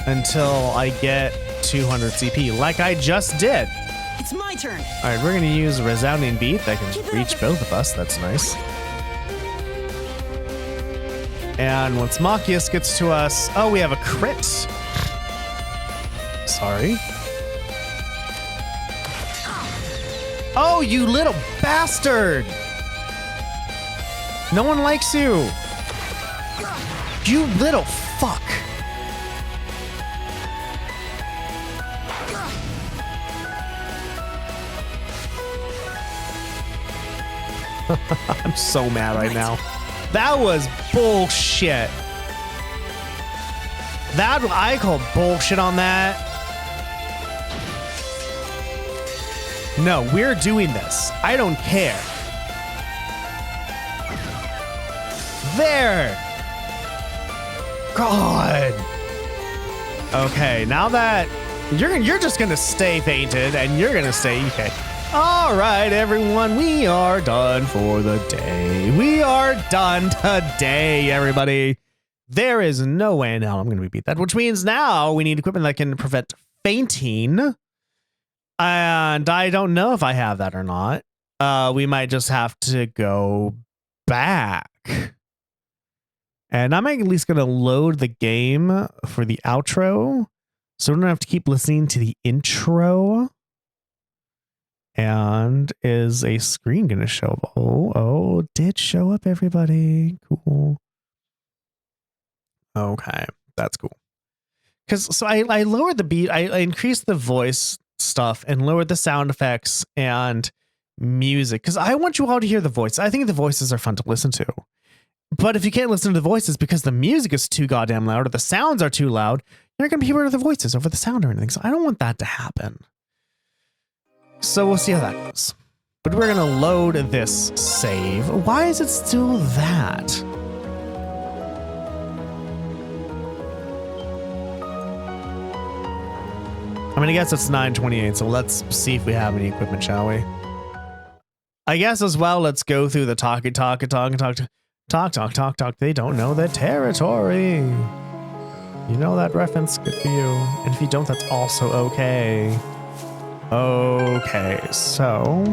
until I get 200 CP, like I just did. It's my turn. All right, we're gonna use a resounding beat that can reach both of us. That's nice. And once Machias gets to us, oh, we have a crit. Sorry. Oh, you little bastard! No one likes you. You little fuck. I'm so mad right now. That was bullshit. I call bullshit on that. No, we're doing this. I don't care. There. God. Okay, now that you're just gonna stay fainted and you're gonna stay okay. All right, everyone, we are done for the day. We are done today, everybody. There is no way in hell I'm going to beat that, which means now we need equipment that can prevent fainting. And I don't know if I have that or not. We might just have to go back. And I'm at least going to load the game for the outro, so we don't have to keep listening to the intro. And is a screen going to show up? Oh, it did show up, everybody. Cool. Okay, that's cool. So I lowered the beat. I increased the voice stuff and lowered the sound effects and music because I want you all to hear the voice. I think the voices are fun to listen to. But if you can't listen to the voices because the music is too goddamn loud or the sounds are too loud, you're going to be hearing the voices over the sound or anything. So I don't want that to happen. So we'll see how that goes. But we're going to load this save. Why is it still that? I'm going to guess it's 9:28, so let's see if we have any equipment, shall we? I guess as well, let's go through the talk. They don't know their territory. You know that reference? Good for you. And if you don't, that's also okay. Okay, so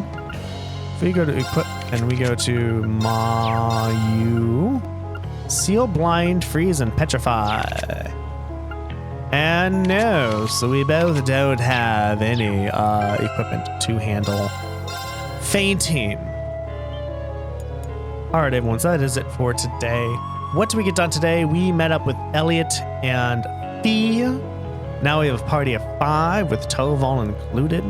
if we go to equip and we go to Mayu, seal, blind, freeze, and petrify. And no, so we both don't have any equipment to handle fainting. All right, everyone, so that is it for today. What did we get done today? We met up with Elliot and Fee. Now we have a party of 5 with Toval included.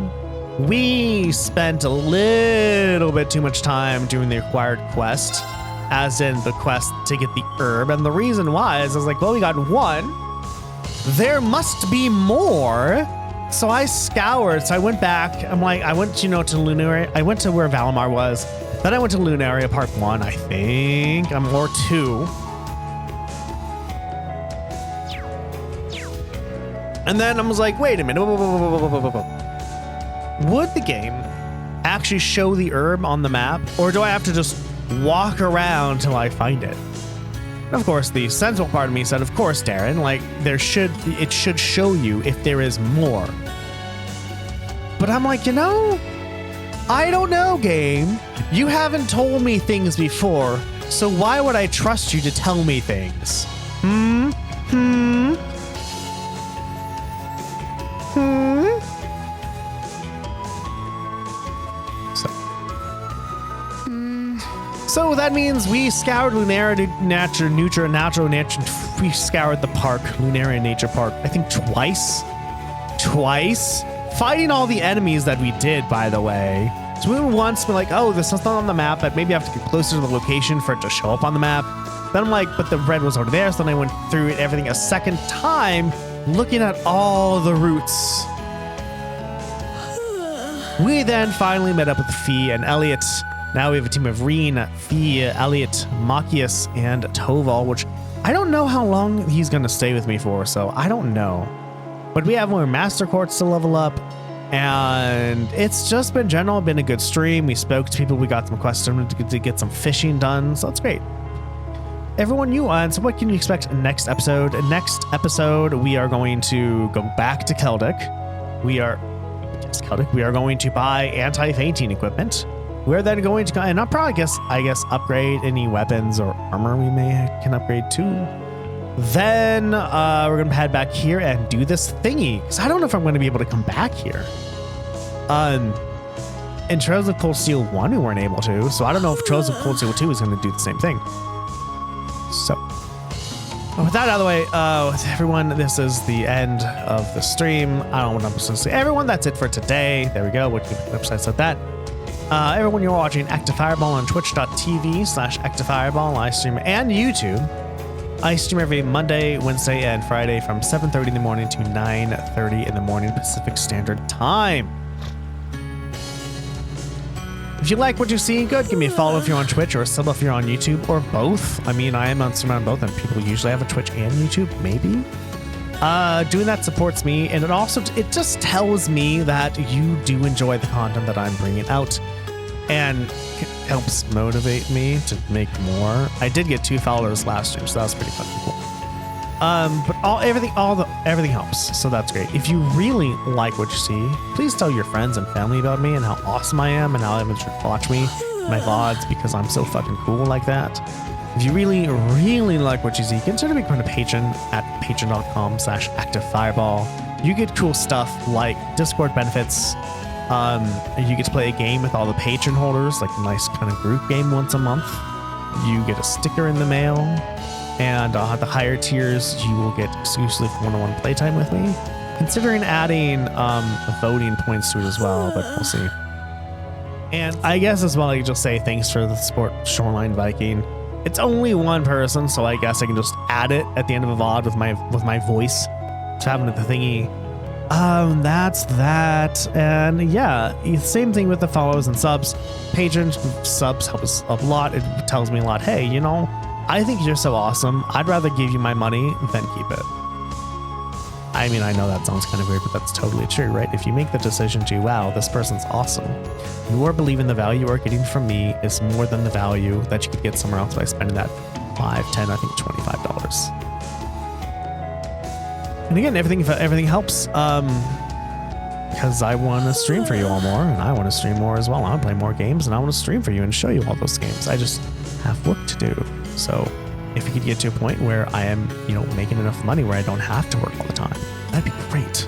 We spent a little bit too much time doing the required quest, as in the quest to get the herb. And the reason why is I was like, well, we got 1. There must be more. So I scoured. So I went back. I'm like, I went, to Lunaria. I went to where Valimar was. Then I went to Lunaria Part 1, I think. Or 2. And then I was like, wait a minute. Would the game actually show the herb on the map? Or do I have to just walk around till I find it? And of course, the sensible part of me said, of course, Darren, like it should show you if there is more. But I'm like, I don't know, game. You haven't told me things before, so why would I trust you to tell me things? So that means we scoured Lunaria Nature. We scoured the park, Lunaria Nature Park, I think twice. Fighting all the enemies that we did, by the way. So we were once like, oh, this is not on the map, but maybe I have to get closer to the location for it to show up on the map. Then I'm like, but the red was over there. So then I went through it, everything a second time, looking at all the routes. We then finally met up with Fee and Elliot. Now we have a team of Reen, Fee, Elliot, Machias, and Toval, which I don't know how long he's going to stay with me for, so I don't know. But we have more Master Courts to level up, and it's just been been a good stream. We spoke to people, we got some quests to get some fishing done, so that's great. Everyone, so what can you expect next episode? Next episode, we are going to go back to Keldic. We are going to buy anti-fainting equipment. We're then going to, and I'll probably I guess upgrade any weapons or armor we can upgrade to. Then we're going to head back here and do this thingy, because I don't know if I'm going to be able to come back here. In Trails of Cold Steel 1, we weren't able to, so I don't know if Trails of Cold Steel 2 is going to do the same thing. So, with that out of the way, everyone, this is the end of the stream. I don't know what I'm supposed to say. Everyone, that's it for today. There we go. We'll keep the websites like that. Everyone, you're watching Active Fireball on twitch.tv/ActiveFireball, I stream, and YouTube. I stream every Monday, Wednesday, and Friday from 7:30 in the morning to 9:30 in the morning Pacific Standard Time. If you like what you see, good. Give me a follow if you're on Twitch, or a sub if you're on YouTube, or both. I mean, I am on both, and people usually have a Twitch and YouTube, maybe. Doing that supports me, and it just tells me that you do enjoy the content that I'm bringing out, and helps motivate me to make more. I did get 2 followers last stream, so that was pretty fucking cool. But everything helps, so that's great. If you really like what you see, please tell your friends and family about me and how awesome I am, and how everyone should watch me, my VODs, because I'm so fucking cool like that. If you really, really like what you see, consider becoming a patron at patreon.com/ActiveFireball. You get cool stuff like Discord benefits. You get to play a game with all the patron holders, like a nice kind of group game once a month. You get a sticker in the mail. And at the higher tiers, you will get exclusively one-on-one playtime with me. Considering adding voting points to it as well, but we'll see. And I guess as well, I can just say thanks for the support, Shoreline Viking. It's only one person, so I guess I can just add it at the end of a VOD with my voice. Just having the thingy. That's that. And yeah, same thing with the follows and subs. Patron subs help us a lot. It tells me a lot. Hey, I think you're so awesome. I'd rather give you my money than keep it. I mean, I know that sounds kind of weird, but that's totally true, right? If you make the decision to, wow, this person's awesome, you are believing the value you are getting from me is more than the value that you could get somewhere else by spending that $5, $10, I think $25. And again, everything helps. Because I want to stream for you all more, and I want to stream more as well. I want to play more games, and I want to stream for you and show you all those games. I just have work to do. So if you could get to a point where I am, making enough money where I don't have to work all the time, that'd be great.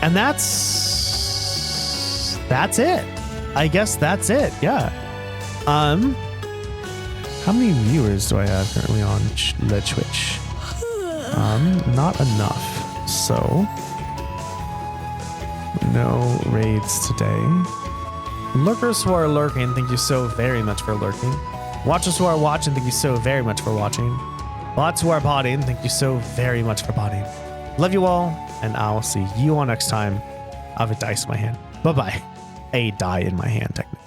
And that's it. I guess that's it. Yeah. How many viewers do I have currently on the Twitch? Not enough. So no raids today. Lurkers who are lurking, thank you so very much for lurking. Watchers who are watching, thank you so very much for watching. Bots who are potting, thank you so very much for potting. Love you all, and I will see you all next time. I have a dice in my hand. Bye-bye. A die in my hand, technically.